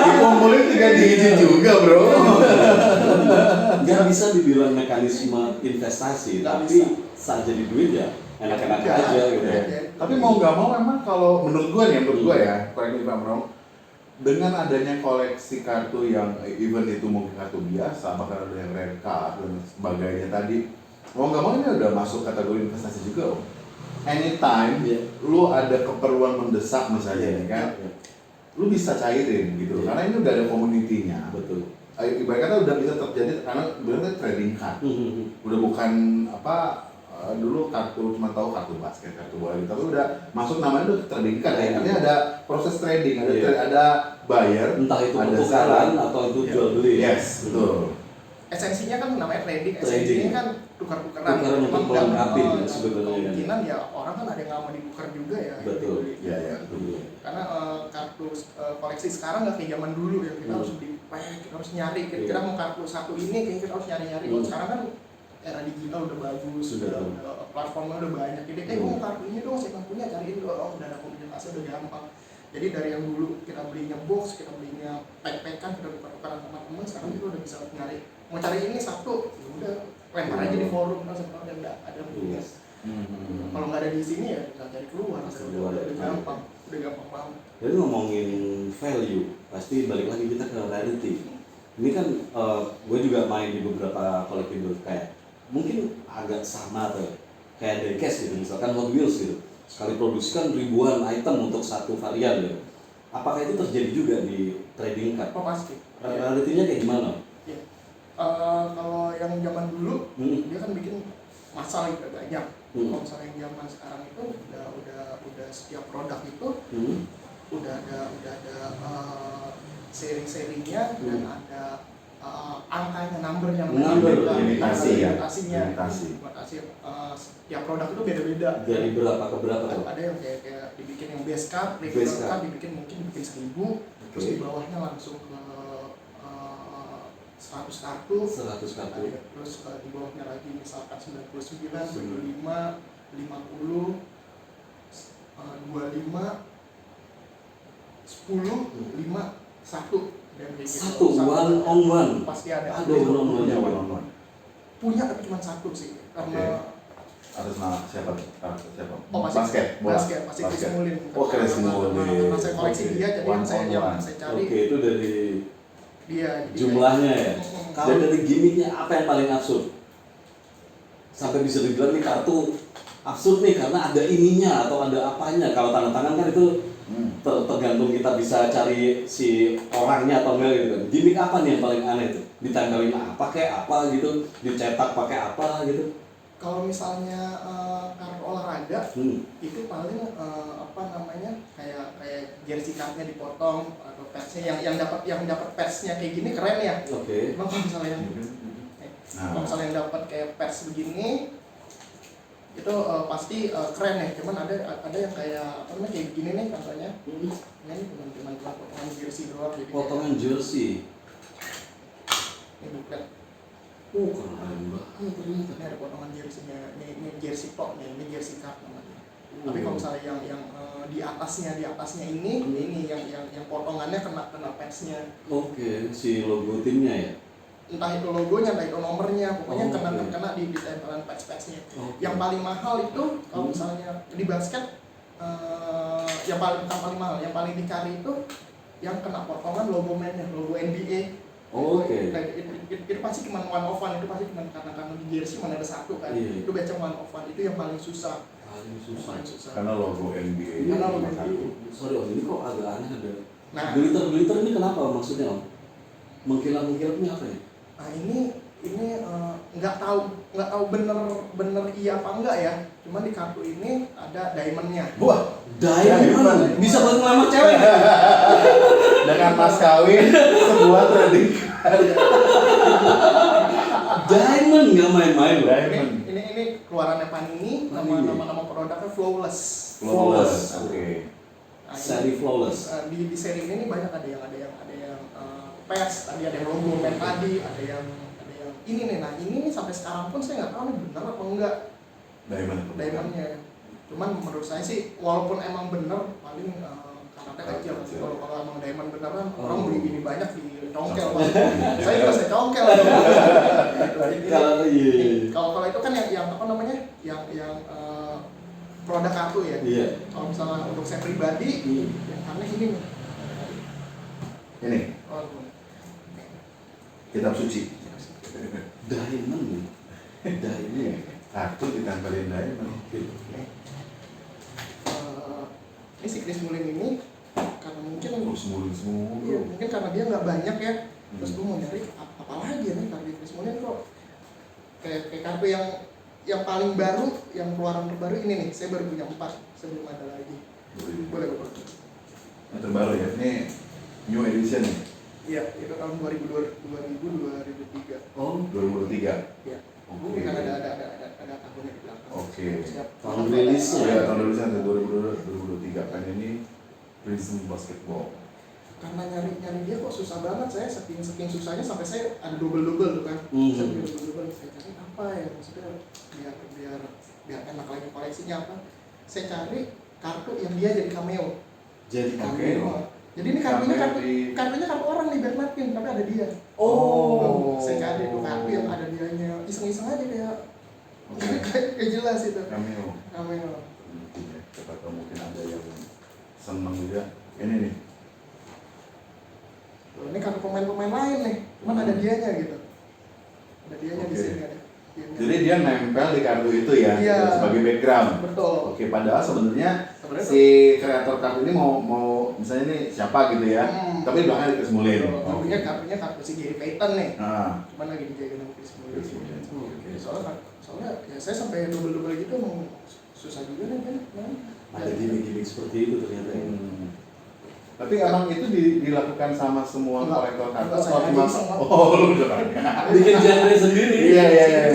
Dikumpulin 3 digit juga, Bro. Nggak bisa dibilang mekanisme investasi, Nggak tapi bisa. saat jadi duit ya enak-enak Iya, aja gitu. iya. Tapi mau nggak mau memang kalau menurut gua ya, correct me if I'm wrong, dengan adanya koleksi kartu yang even itu mungkin kartu biasa, bahkan ada yang rare card dan sebagainya tadi, mau nggak mau ini udah masuk kategori investasi juga, Om. Anytime Iya. lu ada keperluan mendesak misalnya nih kan, lu bisa cairin gitu, Iya. karena ini udah ada community-nya. Betul. Ibaratnya udah bisa terjadi karena sebenarnya trading card, udah bukan apa. Dulu kartu cuma tahu kartu basket, kartu bola gitu, tapi udah masuk namanya udah trading card ya. Artinya ada proses trading, ada Iya. ada buyer, Entah itu ada pertukaran seller. atau itu Ya. jual beli. Yes, betul. esensinya kan namanya trading, Trading. esensinya kan tukar-tukaran. Tukaran untuk Cuman melengkapi nggak- sebenarnya kan. kemungkinan ya orang kan ada yang nggak mau ditukar juga ya. Betul. Iya, iya, betul. Karena kartu koleksi sekarang nggak kayak zaman dulu ya, kita harus beli pack, kita harus nyari, kita Iya. mau kartu satu ini kayaknya kita harus nyari-nyari. Kalau sekarang kan era digital udah bagus, Sudah. udah platformnya udah banyak, jadi kayak gue mau kartu ini dong, saya nggak punya, cariin dong, udah ada komunitasnya udah gampang. Jadi dari yang dulu kita belinya box, kita belinya pack-packan, kita tukar-tukaran sama teman, sekarang kita udah bisa nyari, mau cari ini satu, ya udah lempar aja di forum, kan sebenarnya ada punya. Kalau nggak ada di sini ya bisa cari keluar, udah gampang banget. Jadi ngomongin value, pasti balik lagi kita ke rarity. Ini kan gue juga main di beberapa collectible kayak mungkin agak sama tuh, kayak diecast gitu, misalkan Hot Wheels gitu. Sekali produksi kan ribuan item untuk satu varian gitu. Apakah itu terjadi juga di trading card? Oh pasti. Rarity-nya kayak gimana? Iya. Kalau yang zaman dulu dia kan bikin masal gitu banyak. Kalau misalnya yang zaman sekarang itu udah setiap produk itu udah ada seri-serinya dan ada angkanya, numbernya, limitasi ya, limitasinya. limitasi. Tiap produk itu beda-beda. Dari berapa ke berapa tuh? Ada yang kayak dibikin yang base card, Base regular card. card dibikin mungkin 1000, terus di bawahnya langsung ke 100 kartu. 100 kartu. Ada, terus di bawahnya lagi misalkan 99, 75, 50, 25, 10, 5, 1 dan kayak gitu. Satu, one on one. Pasti ada. Aduh, one on one. Punya one-on-one. Punya tapi cuma satu sih. Karena Atas nama siapa? Siapa? Oh, pasti bola. basket, pasti Chris Mullin. Oh, Chris Mullin. Karena saya koleksi dia, jadi yang saya cari Oke, itu dari dia. jumlahnya ya. Mm-mm. Kalau dari gimmicknya apa yang paling absurd? Sampai bisa dibilang nih kartu absurd nih karena ada ininya atau ada apanya. Kalau tanda tangan kan itu tergantung kita bisa cari si orangnya atau enggak gitu kan. Gimmick apa nih yang paling aneh tuh? Ditempelin apa kayak apa gitu, dicetak pakai apa gitu. Kalau misalnya kartu olahraga itu paling apa namanya kayak jersey cardnya dipotong atau patchnya yang dapat patchnya kayak gini keren ya. Oke. Cuma kalau misalnya yang dapat kayak patch begini itu pasti keren ya. Cuman ada yang kayak apa namanya kayak begini nih contohnya. Ini cuma potongan jersey doang. Jadi Potongan jersey. ini buklet. Keren banget. Ini ada potongan jersey-nya, ini jersey top nih, ini jersey card namanya. Tapi kalau misalnya yang di atasnya ini yang potongannya kena patch-nya. Oke, si logo timnya ya. Entah itu logonya, entah itu nomornya, pokoknya Oh, kena di tempelan patch-patchnya. Oke. Yang paling mahal itu kalau misalnya di basket yang paling mahal, yang paling dicari itu yang kena potongan logo mainnya, logo NBA. Oke. Nah, itu pasti cuma one of one, itu pasti cuma karena di jersey cuma ada satu kan. Iya. Itu baca one of one, itu yang paling susah. Paling susah. Paling susah. Karena logo NBA. Karena logo cuma satu. Sorry om, ini kok agak aneh ada. Nah. Glitter ini kenapa maksudnya om? Mengkilat-mengkilatnya apa ya? Nah ini nggak tahu bener iya apa enggak ya. Cuma di kartu ini ada diamondnya. Wah, Diamond bisa buat ngelamar cewek. dengan mas kawin sebuah trading. Diamond nggak main-main loh. Diamond. Ini keluarannya Panini, nama produknya Flawless. Flawless. Oke. Nah, Seri Flawless. di seri ini banyak ada yang pers, tadi ada yang logo pen tadi, ada yang ini nih. Nah ini nih sampai sekarang pun saya nggak tahu nih bener apa enggak diamondnya. Cuman menurut saya sih walaupun emang bener paling karena kecil. Kalau emang diamond beneran orang beli ini banyak di congkel. Saya juga saya congkel. Kalau itu kan yang apa namanya yang produk kartu ya. Iya. Kalau misalnya untuk saya pribadi, yang aneh ini nih. Ini Oh, kitab suci. Diamond nih. Diamond. Kartu ditempelin diamond. Ini si Chris Mullin ini karena mungkin Terus mulus semua. iya, mungkin karena dia nggak banyak ya. Terus gue mau nyari apa lagi ya nih kartu Chris Mullin kok kayak kartu yang paling baru, yang keluaran terbaru ini nih. Saya baru punya 4, saya belum ada lagi. Boleh gue pakai. Yang terbaru ya, ini new edition nih. Iya, itu tahun 2003. Oke. Ya. Oke. Ini kan ada tahunnya di belakang. Oke. Siap. Tahun rilisnya. Ya, tahun rilisnya 2023 kan ini Prism Basketball. Karena nyari dia kok susah banget, saya saking susahnya sampai saya ada double tuh kan. Saya bikin double, saya cari apa ya, maksudnya biar enak lagi koleksinya apa. Saya cari kartu yang dia jadi cameo. Jadi cameo. Jadi ini kartunya kartu orang nih Bernardin, tapi ada dia. Saya cari tuh kartu yang ada dianya, iseng-iseng aja kayak kayak jelas itu. Cameo. Mungkin ya, siapa tahu mungkin ada yang seneng juga. Ini nih. Ini kartu pemain-pemain lain nih, cuman ada dianya gitu. Ada dianya di sini ada. Jadi dia nempel di kartu itu ya, Iya. sebagai background. Betul. Oke, padahal sebenarnya si kreator kartu ini mau misalnya nih siapa gitu ya, tapi belakangnya Chris Mullin. Kartunya kartu si Gary Payton nih. Nah, Cuman lagi dijagain sama Chris Mullin. Chris Mullin. Soalnya ya saya sampai double gitu emang susah juga nih kan. ada gimmick-gimmick seperti itu ternyata ya. Tapi emang itu dilakukan sama semua kolektor kartu Enggak, saya cuma aja iseng, Pak. lu udah Bikin genre sendiri. Iya.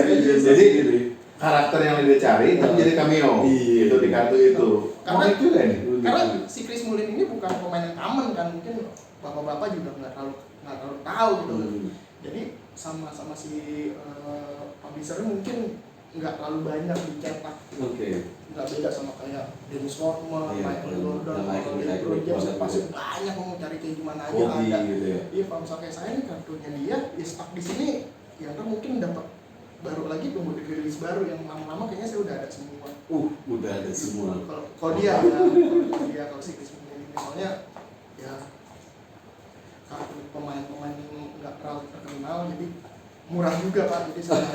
Jadi Sendiri. karakter yang dia cari tapi jadi cameo. Iya. Itu di kartu itu. Karena- Menarik juga nih. Karena si Chris Mullin ini bukan pemain yang common kan, mungkin bapak-bapak juga nggak terlalu tahu gitu. Jadi sama si publishernya mungkin nggak terlalu banyak dicetak. Oke. Nggak beda sama kayak Dennis Rodman, Iya, Michael Jordan, Michael LeBron James Jordan. pasti banyak mau cari kayak gimana aja Kobe ada. gitu ya. Iya, kalau misalnya kayak saya nih kartunya dia, ya stuck di sini, ya kan mungkin dapat baru lagi tunggu rilis baru yang lama-lama kayaknya saya udah ada semua. Udah ada semua. Kalau dia ya, kalau si Chris Mullin ini soalnya ya kartu pemain-pemain yang nggak terlalu terkenal jadi murah juga Pak, jadi saya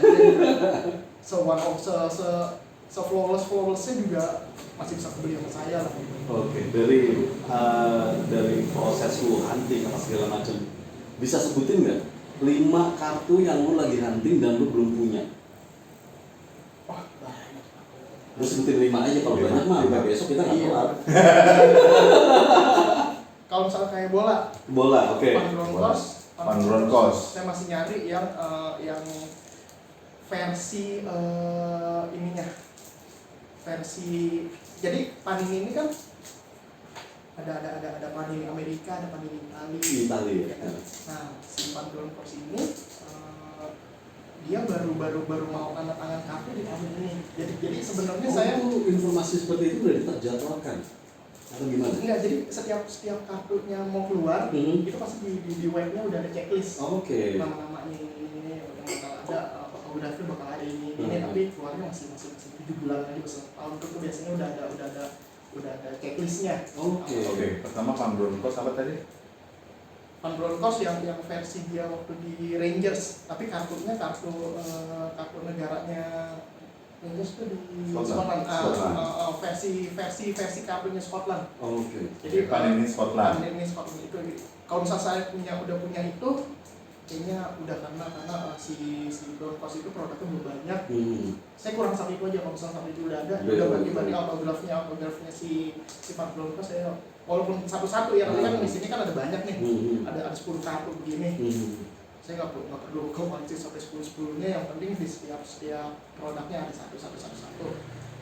flawlessnya juga masih bisa kebeli sama saya lah. Oke, dari proses lu hunting apa segala macam, bisa sebutin nggak 5 kartu yang lu lagi hunting dan lu belum punya? Wah, banyak. Lu sebutin 5 aja, kalau banyak mah sampai besok kita nggak Iya. kelar. Kalau misalnya kayak bola, Bola, oke. Van Bronckhorst. saya masih nyari yang versi ininya, versi. Jadi Panini ini kan ada Panini Amerika, ada Panini Itali ya. Nah, si Van Bronckhorst ini dia baru mau tanda tangan kartu di tahun ini. Jadi sebenarnya saya tuh informasi seperti itu udah terjadwalkan atau gimana? enggak, jadi setiap kartunya mau keluar itu pasti di webnya udah ada checklist. Oke. Nama-namanya ini udah bakal ada, fotografi bakal ada ini, tapi keluarnya masih 7 bulan lagi, tahun itu biasanya udah ada checklistnya. Oke. Pertama Van Bronckhorst apa tadi? Van Bronckhorst yang versi dia waktu di Rangers, tapi kartunya kartu negaranya Rangers tuh di Scotland. versi kartunya Scotland. Oke. Jadi Panini Scotland. Panini Scotland itu. Kalau misalnya saya udah punya itu, kayaknya udah karena si Bronckhorst itu produknya belum banyak. Saya kurang satu itu aja. Kalau misalnya satu itu udah ada, udah bagi-bagi autografnya si Van Bronckhorst saya. Walaupun satu-satu ya, tapi kan di sini kan ada banyak nih, ada 10 kartu begini. Saya nggak perlu koleksi sampai 10-10-nya, yang penting di setiap produknya ada satu.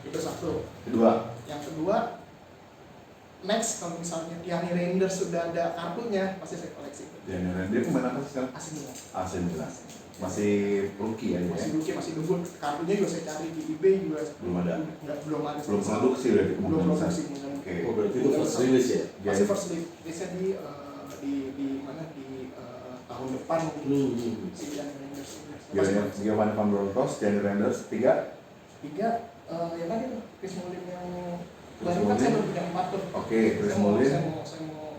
Itu satu. Kedua. Yang kedua, next kalau misalnya Gianni Reinders sudah ada kartunya, pasti saya koleksi. Gianni Reinders pemain apa sih sekarang? AC Milan. AC Milan. Masih rookie ya dia. Masih rookie, masih debut. Kartunya juga saya cari di eBay juga. Belum ada. Belum ada. Belum produksi udah di Belum kemungkinan produksi. besar. Oke. Oh, berarti itu first release ya? Masih first release di mana di tahun depan mungkin. Si Gianni Reinders. Giovanni Van Bronckhorst, Gianni Reinders, 3. Ya tadi tuh Chris Mullin yang Chris baru kan Mullin. saya baru punya 4 tuh. Oke, Chris Mullin. Saya mau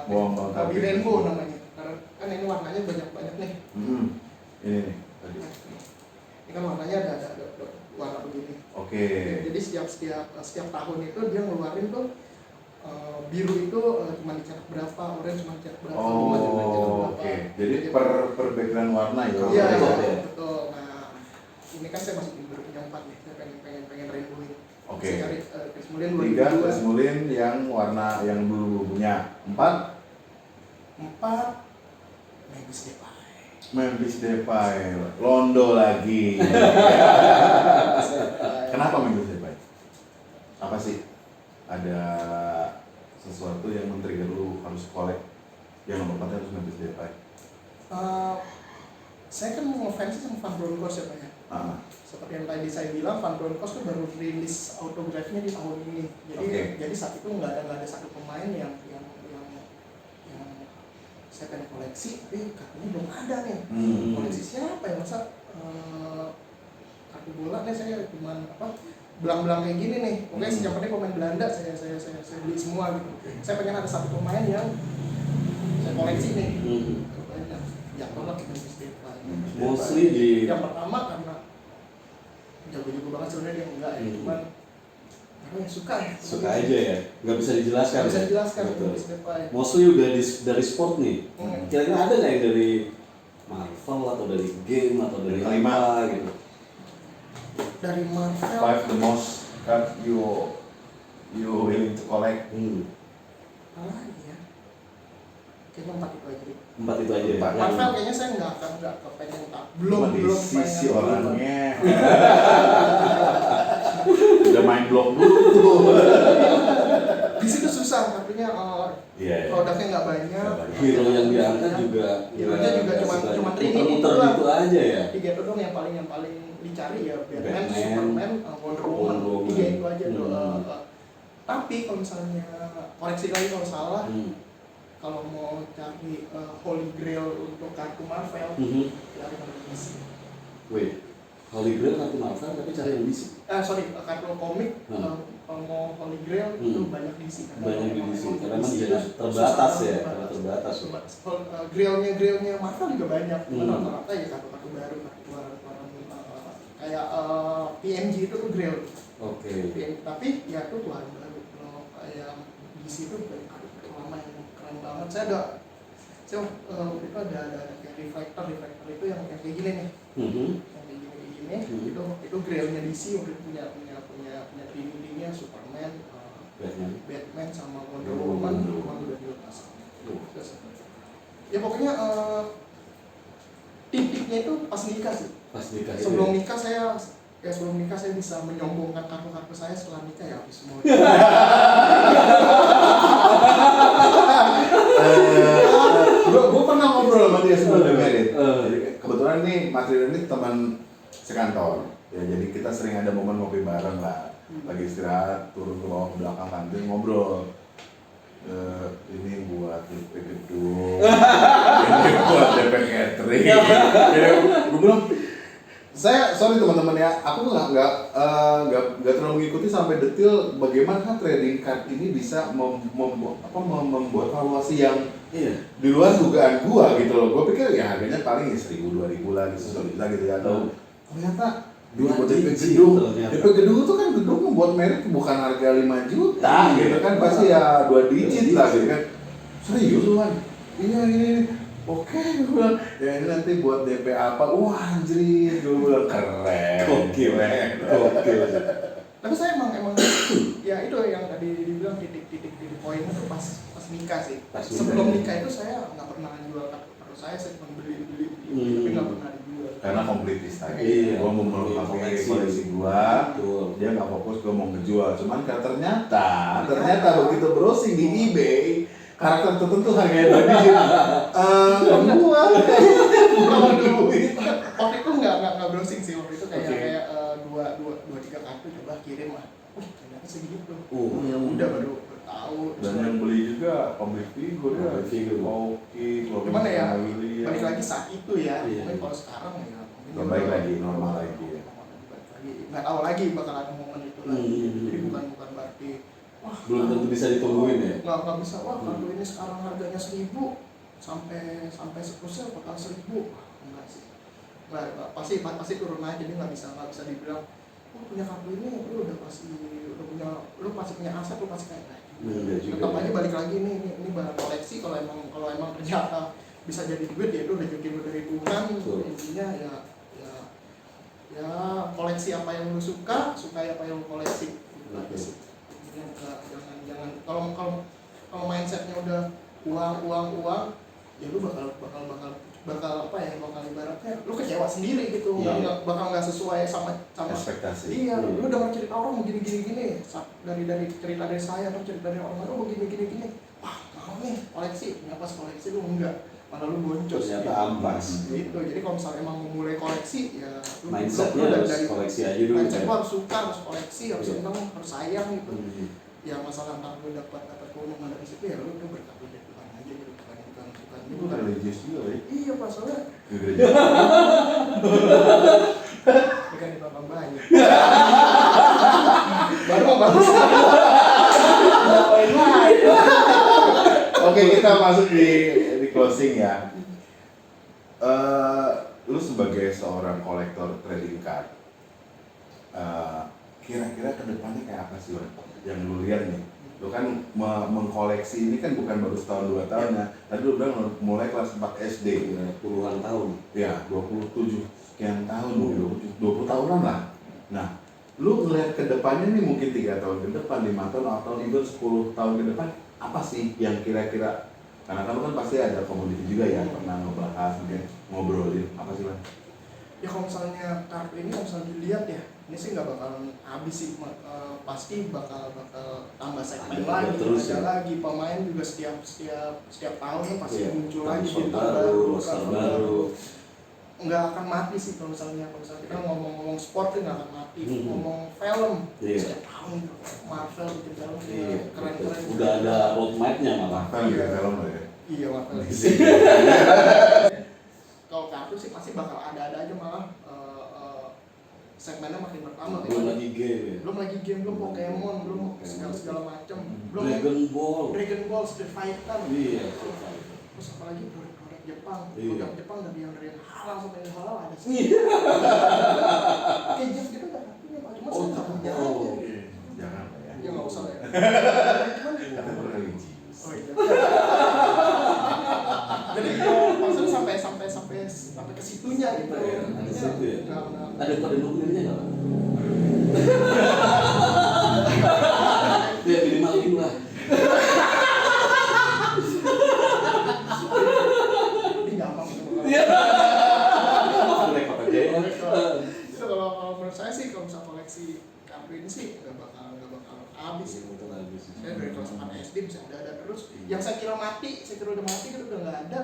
Mau melengkapi. Bobby Rainbow namanya. Karena kan ini warnanya banyak nih. Ini nih. Tadi. Ini kan warnanya ada warna begini. Oke. Jadi setiap tahun itu dia ngeluarin tuh biru itu cuma dicetak berapa, orange cuma dicetak berapa, bunga cuma dicetak berapa. Oke. Jadi per background warna ya. Iya, ya. betul. Nah, ini kan saya masih baru punya 4 nih. Saya pengen rainbow ini. Oke. Saya cari Chris Mullin 3 2002. Chris Mullin yang warna yang dulu punya. 4 4 Memphis Depay. Memphis Depay, Londo lagi. Kenapa Memphis Depay? Apa sih? Ada sesuatu yang men-trigger lu harus kolek yang nomor 4 harus Memphis Depay? Saya kan ngefans sama Van Bronckhorst ya Pak ya. Seperti yang tadi saya bilang, Van Bronckhorst tuh baru rilis autografnya di tahun ini. Jadi saat itu nggak ada satu pemain yang saya pengen koleksi, tapi kartunya belum ada nih. Koleksi siapa ya, masa kartu bola nih saya cuman belang-belang kayak gini nih. Oke, yang penting pemain Belanda saya beli semua gitu. Saya pengen ada satu pemain yang saya koleksi nih. Banyak. Ya tolak Memphis Depay. Mostly di Yang pertama karena jago-jago banget sebenarnya dia enggak ya, cuman suka aja ya, nggak bisa dijelaskan. Nggak bisa dijelaskan. Betul. Memphis Depay. Mostly udah dari sport nih. Kira-kira ada nggak yang dari Marvel atau dari game atau dari Kelima. apa gitu? Dari Marvel. 5 the most card you willing to collect. Apa lagi ya? Kayaknya 4 itu aja deh. 4 itu aja. Empat. Marvel kayaknya saya nggak kepengen belum sisi pengen. orangnya. Udah main blok dulu tuh. Di situ susah, artinya Iya. produknya nggak banyak. Hero yang diangkat juga. Hero-nya juga cuma muter itu gitu aja ya. 3 itu dong yang paling dicari ya, Batman, Batman, Superman, Wonder Woman. Wonder Woman. 3 itu aja tuh. Tapi kalau misalnya koleksi lagi kalau salah, kalau mau cari Holy Grail untuk kartu Marvel, cari kartu DC. Wait, Holy Grail kartu Marvel tapi cari yang DC. Kartu komik. Kalau mau Holy Grail itu banyak DC. Banyak di DC, karena memang DC jadi itu terbatas susah, ya, karena terbatas. Grailnya Marvel juga banyak, cuman rata-rata ya kartu-kartu baru, kartu keluaran kayak PMG itu tuh Grail. Oke. Tapi ya itu keluaran baru. Kalau kayak DC itu kartu lama yang keren banget. Saya waktu itu ada kayak reflector itu yang kayak gini nih. Yang kayak gini. Itu Grailnya DC waktu itu punya Trinity-nya Superman, Batman sama Wonder Woman udah dilepas. Ya pokoknya titiknya itu pas nikah sih. Sebelum nikah saya bisa menyombongkan kartu-kartu saya, setelah nikah ya habis semua. Gue pernah ngobrol sama dia sebelum merit. Kebetulan nih Mas Ridwan ini teman sekantor. Ya jadi kita sering ada momen ngopi bareng lah. Lagi istirahat, turun ke bawah ke belakang kantin ngobrol. Ini buat DP gedung, ini buat DP catering. Gue bilang, sorry teman-teman ya, aku tuh nggak terlalu mengikuti sampai detail bagaimana trading card ini bisa membuat valuasi yang di luar dugaan gua gitu loh. Gua pikir ya harganya paling 1.000-2.000 lah gitu, bisa gitu ya. Atau ternyata buat DP gedung itu kan gedung membuat merek bukan harga 5 juta gitu kan, pasti ya 2 digit lah gitu kan. Serius lu kan? Iya ini. Oke, gue bilang, ya ini nanti buat DP apa? Wah anjir, gue bilang keren. Gokil. Tapi saya emang ya itu yang tadi dibilang titik poinnya tuh pas nikah sih. Sebelum nikah itu saya nggak pernah jual kartu saya cuma beli tapi nggak pernah dijual. Karena kompletis tadi. Iya. Gue mau pakai koleksi gue, dia nggak fokus gue mau ngejual. Cuman ternyata begitu browsing di eBay, karakter tertentu harganya 2 digit. Gua waktu itu nggak browsing sih, waktu itu kayak 2-3 kartu coba kirim lah. Ternyata segitu. Ya udah baru tahu. Dan yang beli juga pemilik figur ya. Oke, cuman ya balik lagi saat itu ya. Mungkin kalau sekarang ya baik lagi, normal lagi ya. Nggak tahu lagi bakal ada momen itu lagi. Jadi bukan berarti belum tentu bisa ditungguin ya. Nggak bisa, kartu ini sekarang harganya 1.000 sampai seterusnya bakal 1.000. Enggak sih. Nggak, pasti turun aja, jadi nggak bisa dibilang punya kartu ini lu pasti punya aset, lu pasti kayak tetap aja balik lagi ini barang koleksi. Kalau emang ternyata bisa jadi duit ya itu rezeki lu dari Tuhan. Intinya ya koleksi apa yang lu suka apa yang lu koleksi. Jangan kalau mindsetnya udah uang ya lu bakal bakal ibaratnya lu kecewa sendiri gitu, Iya. bakal nggak sesuai sama Ekspektasi. iya. Lu dengar cerita orang begini dari cerita dari saya atau cerita dari orang lain begini wah mau nih koleksi, nggak pas koleksi lu enggak, malah lu boncos Ternyata gitu. ampas. Gitu. Jadi kalau misalnya emang mau mulai koleksi ya lu Mindsetnya lu harus koleksi aja dulu. mindset lu harus suka, harus koleksi, harus Iya. seneng, harus sayang gitu. Hmm. Ya masalah ntar lu dapat keuntungan dari situ ya lu berkat lu dari Tuhan aja gitu, bukan Itu religius juga ya. iya pas soalnya Ke gereja. bukan di Bambang banyak baru mau bagus Oke, kita masuk di closing ya. Lu sebagai seorang kolektor trading card, kira-kira kedepannya kayak apa sih Wan? Yang lu lihat nih? Lu kan mengkoleksi ini kan bukan baru setahun 2 tahun ya. Tadi lu bilang mulai kelas 4 SD. Ya, puluhan tahun. Ya, 27 sekian tahun, 20 tahunan lah. Nah, lu ngeliat ke depannya nih mungkin 3 tahun ke depan, 5 tahun atau even 10 tahun ke depan, apa sih yang kira-kira, karena kamu kan pasti ada komoditi juga ya, pernah ngebahas, mungkin ngobrolin, apa sih Bang? ya kalau misalnya kartu ini kalau misalnya dilihat ya ini sih nggak bakalan habis sih, pasti bakal tambah segmen Ada lagi, terus ada ya. lagi pemain juga setiap tahun pasti Iya. muncul lagi Transfer bintang baru, roster transfer baru. nggak akan mati sih kalau misalnya kita ngomong sport tuh nggak akan mati. Ngomong film Iya. setiap tahun Marvel bikin film Iya. keren-keren Udah ada roadmap-nya malah. Kan gitu film lo ya? iya Marvel kalau kartu sih pasti bakal ada aja malah segmennya makin bertambah Belum lagi game ya. belum lagi game, belum Pokemon, belum segala macam, belum Dragon Ball. Street Fighter, Iya. terus apalagi produk Jepang, Iya. produk Jepang dari yang halal sampai yang halal ada sih. Iya. Kayak Jeff gitu nggak punya Pak, cuma Oh, saya nggak punya oh. aja. Jangan Pak ya. Ya nggak usah ya. Cuman Kata religius. oh iya. Jadi maksudnya sampai ke situnya gitu. Iya, ada situ ya. Nggak. Ada pada dokumennya nggak? Ya minimal ini lah. Ini gampang gitu. Iya. Repot aja ya. Itu kalau menurut saya sih kalau misalnya koleksi kartu ini sih nggak bakal habis sih. Betul habis. Saya dari kelas 4 SD bisa ada terus. Yang saya kira udah mati gitu udah nggak ada.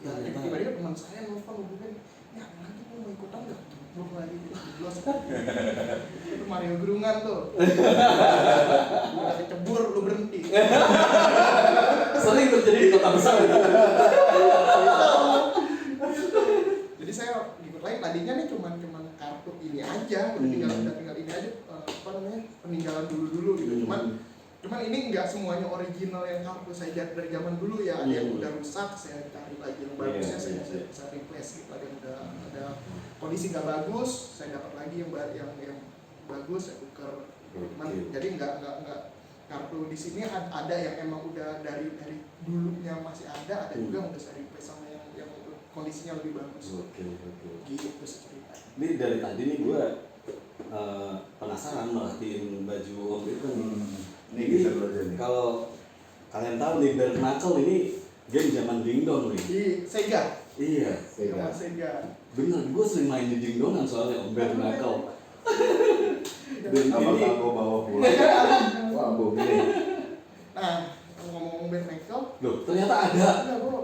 Ya tiba-tiba teman saya nelfon hubungin, ya lagi lu mau ikutan nggak? Belum lagi los. Itu Mario Gerungan tuh. Udah kecebur lu berhenti. Sering terjadi di kota besar. Jadi saya ikut lagi tadinya nih cuman kartu ini aja, udah tinggal ini aja apa namanya peninggalan dulu gitu. Cuman ini nggak semuanya original yang kartu saya dari zaman dulu ya, ada yang udah rusak saya cari lagi yang bagusnya saya bisa replace gitu, ada yang ada kondisi nggak bagus saya dapat lagi yang bagus saya tukar. Cuman jadi nggak kartu di sini ada yang emang udah dari dulunya masih ada juga yang udah saya replace sama yang kondisinya lebih bagus. Oke. Gitu cerita. Ini dari tadi nih gue penasaran merhatiin baju Om itu. Ini bisa dulu aja nih. Kalau kalian tahu nih Bare Knuckle ini game zaman dingdong nih. Di Sega. Iya. Sega. Bener, gue sering main di dingdongan soalnya Om Bare Knuckle. Dan Apakah ini gue bawa pulang? Wah, bom ini. Nah, ngomong Bare Knuckle, loh ternyata ada. enggak gua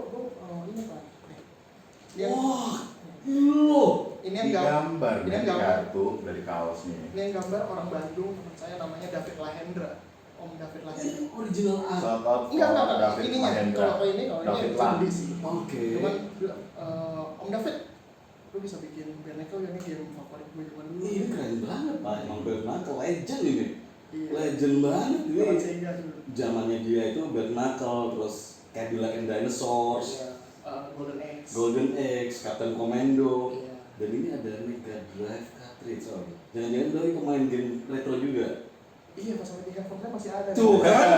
ini Pak. Nih. Wah, loh. Ini yang gambar. Digambar Ini dari yang gambar. kartu, dari kaosnya. Ini yang gambar orang Bandung, teman saya namanya David Lahendra. Om David Lahendra. Ini original art. Shout out Enggak, David ininya. Mahendra. Kalau ini David itu Lang. beli sih. Oke. Cuman Om David, lu bisa bikin Bare Knuckle ini game favorit gue zaman dulu. Ini keren banget Pak, emang Bare Knuckle legend ini. Iya. Legend banget Zaman ini. Sega dulu. Zamannya dia itu Bare Knuckle, terus Cadillac and Dinosaurs, Iya. Golden Axe. Golden Axe, Captain Commando. Iya. Dan ini ada Mega Drive cartridge. Oh. Jangan-jangan doi pemain game retro juga. Iya, pas sampai di handphone masih ada. Tuh kan.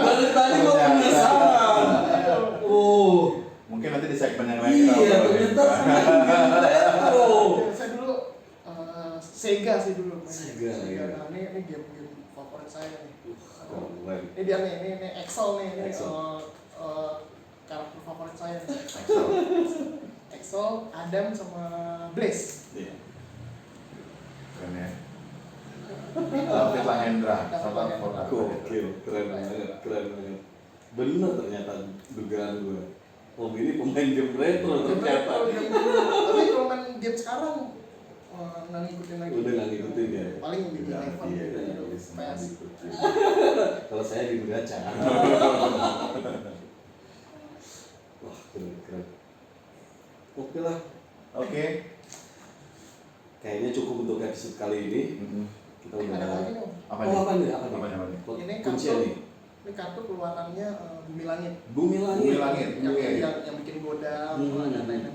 Dari tadi gua penasaran. Oh. Mungkin nanti di segmen yang lain kita Iya, obrolin. ternyata pemain game retro. Saya dulu Sega sih dulu. Sega, iya. Nah, ini game favorit saya nih. Keren. Ini dia nih, ini Excel nih, ini Excel. karakter favorit saya. Excel. Exo, Adam sama Blaze. Iya. Keren ya. David Lahendra, David South Lahendra. Africa. Gokil, keren banget. Bener ternyata dugaan gue. Oh ini pemain game retro ternyata. Tapi kalau main game sekarang nggak ngikutin lagi. Udah nggak ngikutin ya. Paling di Udah, Eleven iya, gitu, iya, iya, PS. ikutin. Kalau saya di gacha. Wah keren. Oke lah. Oke. Kayaknya cukup untuk episode kali ini. Kita udah. Ada lagi nih. Apa Oh apa nih? Apa Apa nih? nih? Ini Kuncian nih. Ini kartu keluarannya Bumi Langit. Bumi Langit. Bumi Langit. Yang bikin godam, Hmm. dan lain-lain.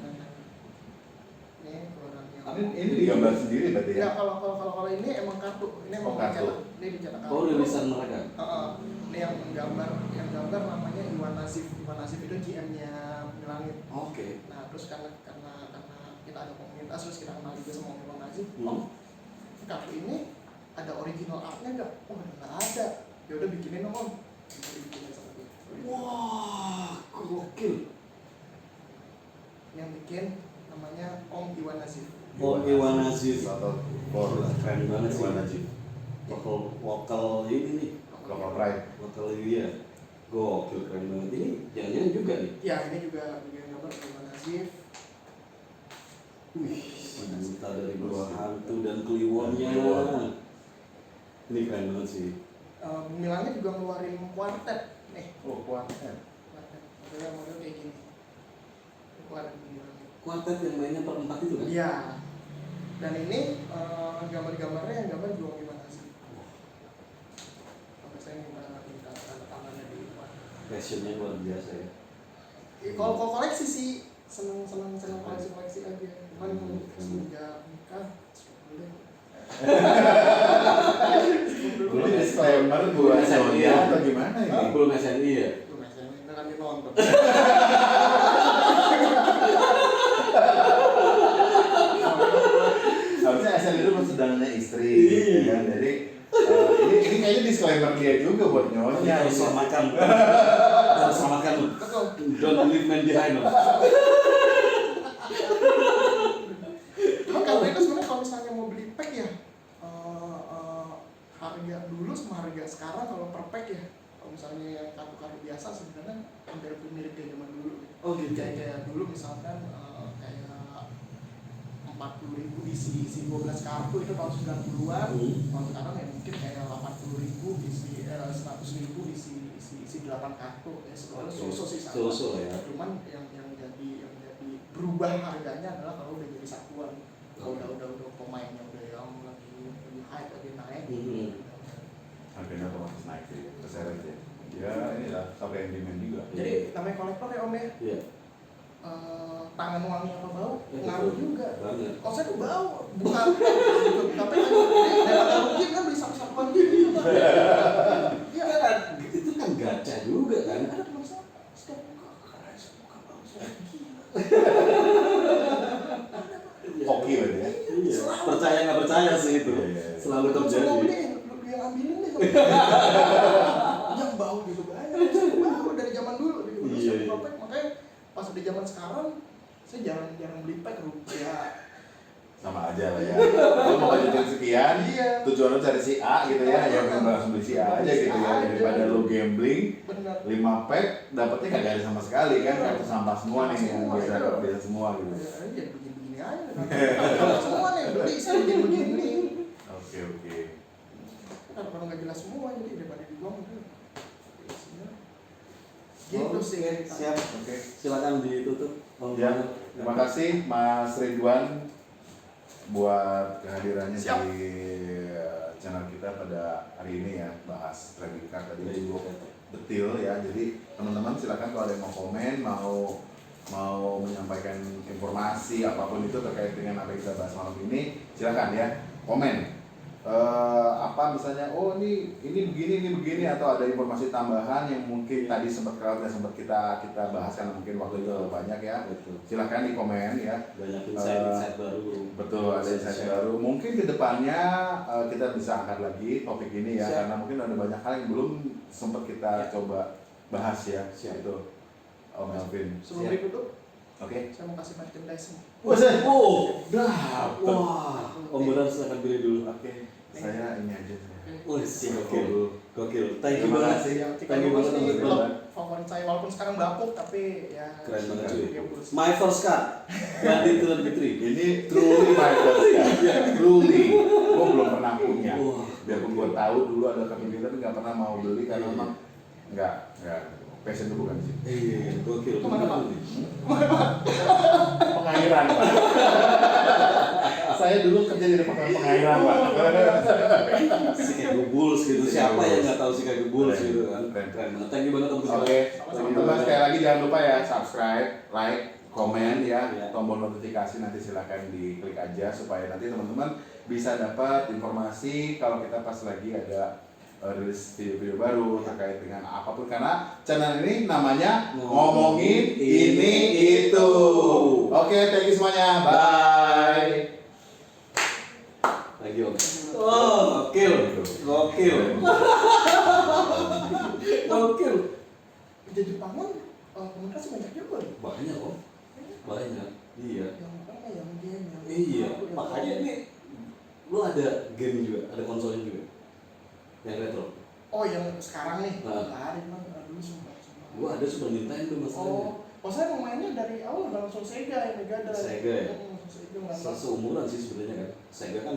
Ini keluarannya. Ini digambar sendiri berarti ya? Ya kalau ini emang kartu. Ini emang Oh, kartu. dicetak. Ini dicetak kartu. Oh rilisan mereka. Ini yang gambar namanya Iwan Nasif. Iwan Nasif itu GM-nya Bumi Langit. Oke. Nah terus karena kita ada komunitas terus kita kenal juga sama Iwan Nasif. Kartu ini ada original artnya nggak? Oh nggak ada. Ya udah bikinin dong om. Jadi bikinin sama dia. Wah, gokil. Yang bikin namanya Om Iwan Nasif. Oh, Iwan Nazif. Atau Kor. Keren banget sih. Iwan Najib. Vokal ini nih. Local Pride. Vokal dia. Gokil, keren banget. Ini jangan juga nih. Ya ini juga gambar Iwan Nasif. Wih, cinta dari Gua Hantu dan Kliwonnya. Kliwon. Ini keren banget sih. Bumi Langit juga ngeluarin kuartet. Nih, Oh, kuatnya. kuartet. Model kayak gini. Ini Kuartet Bumi Langit. Kuartet yang mainnya per 4 itu kan? Iya. Dan ini gambar-gambarnya yang gambar juga Iwan Nasif. Sampai saya minta tanda tangannya di depan. Passionnya luar biasa ya. Kalau koleksi sih seneng koleksi aja. Cuman semenjak nikah boleh. Dulu disclaimer buat saya atau gimana ini? Belum SNI ya? Itu biasanya kita kan nonton. Harusnya asal itu persedangannya istri, ya kan? Jadi ini kayaknya disclaimer dia juga buat nyonya. Harus selamatkan. Harus selamatkan lu. Betul. Don't leave man behind lu. Cuma karena itu sebenarnya kalau misalnya mau beli pack ya harga dulu sama harga sekarang kalau per pack ya. Kalau misalnya yang kartu-kartu biasa sebenarnya hampir mirip kayak zaman dulu. Oh gitu. Kayak dulu misalkan kayak 40.000 isi 12 kartu itu tahun 90-an. Kalau sekarang ya mungkin kayak 80.000 isi 100.000 isi 8 kartu ya sebenarnya so-so sih sama. So-so ya. Cuman yang jadi berubah harganya adalah kalau udah jadi satuan. Kalau udah pemainnya udah yang lebih high lagi naik. Harganya otomatis naik sih, terseret ya. Ya inilah sampai yang demand juga. Jadi namanya kolektor ya om ya. Iya. Tangan wangi apa bau Ya, ngaruh betul. juga. Banget. Kalau saya tuh bau bukan tapi daripada mungkin kan beli satu-satuan gitu kan. Iya Kan itu kan gacha juga kan. ada teman saya setiap buka keras buka bau saya gila. Hoki berarti ya. Iya. Percaya nggak percaya sih itu. Iya. Selalu Kalau terjadi. semua ini lu yang ambilin deh. Yang bau gitu banyak. Bau dari zaman dulu gitu. Terus Iya, yang iya. pack makanya pas di zaman sekarang saya jarang beli pack rupiah. Sama aja lah ya. Kalau mau budgetin sekian, Iya. tujuan lu cari si A gitu ya, yang langsung beli si A aja gitu ya. Daripada lu gambling, Benar. 5 pack dapetnya kagak ada sama sekali kan, kartu sampah semua nih yang Semua, biasa iya. biasa semua gitu. Ya begini-begini aja. Kalau semua nih beli saya begini-begini. Oke. Kalau nggak jelas semua jadi daripada dibuang udah. Gitu sih. Siap. Oke. Silakan ditutup. Bang Ya, Bang. terima kasih Mas Ridwan buat kehadirannya Siap. di channel kita pada hari ini ya, bahas trading card tadi cukup detail ya. Jadi teman-teman silakan kalau ada yang mau komen, mau menyampaikan informasi apapun itu terkait dengan apa yang kita bahas malam ini, silakan ya komen. Apa misalnya, oh ini begini atau ada informasi tambahan yang mungkin tadi sempat kita bahas karena mungkin waktu itu banyak ya. Betul. Silakan di komen ya. Banyak insight baru. Betul, ada insight baru. Mungkin kedepannya kita bisa angkat lagi topik ini ya, Siap. karena mungkin ada banyak hal yang belum sempat kita coba bahas ya. Siap. Itu. Om Melvin. Sebelum Siap. ditutup, Oke. saya mau kasih merchandise nih. Oh, wah, Om Bondan silakan pilih dulu. Oke. Saya ini aja. Wah, sih gokil. Thank you Terima banget. kasih. Yang Cika Thank you Lubus banget, nih Om klub Bondan. favorit saya, walaupun sekarang bapuk tapi ya Keren banget cuy. dia Bulls. My first cut. Ganti Tuan Fitri. Ini truly my first ya. Truly. Gue belum pernah punya. Wah. Biarpun gue tahu dulu ada kepemilikan tapi nggak pernah mau beli karena Iya. memang nggak passion itu bukan sih. Iya, gokil. Kemana, Pak? Pengairan Pak. Saya dulu kerja di departemen pengairan Pak. Chicago Bulls gitu. Siapa yang nggak tahu Chicago Bulls Keren. gitu kan? Keren. Keren banget. Thank you banget Om Bondan. Oke, teman-teman sekali lagi jangan lupa ya subscribe, like, komen ya, Iya. tombol notifikasi nanti silakan diklik aja supaya nanti teman-teman bisa dapat informasi kalau kita pas lagi ada rilis video-video baru terkait dengan apapun karena channel ini namanya ngomongin ini itu. Oke, thank you semuanya. Bye. Lagi Om. Oh, gokil. Gokil. Di Jepangan komunitas banyak juga nih. Banyak Om. Banyak. Iya. Yang apa yang game yang Iya. yang- Makanya nih lu ada game juga, ada konsolnya juga. Yang retro. Oh yang sekarang nih, Nah. lari mah dulu sumpah. Gua ada Super Nintendo masalahnya. Oh saya mau mainnya dari awal udah langsung Sega yang Mega Drive. Sega ya? Langsung Sega nggak Seumuran sih sebenarnya kan. Sega kan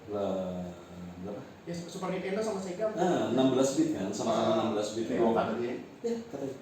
berapa? Ya Super Nintendo sama Sega. 16 bit kan, sama-sama 16 bit. Oke, kata dia. Ya, katanya.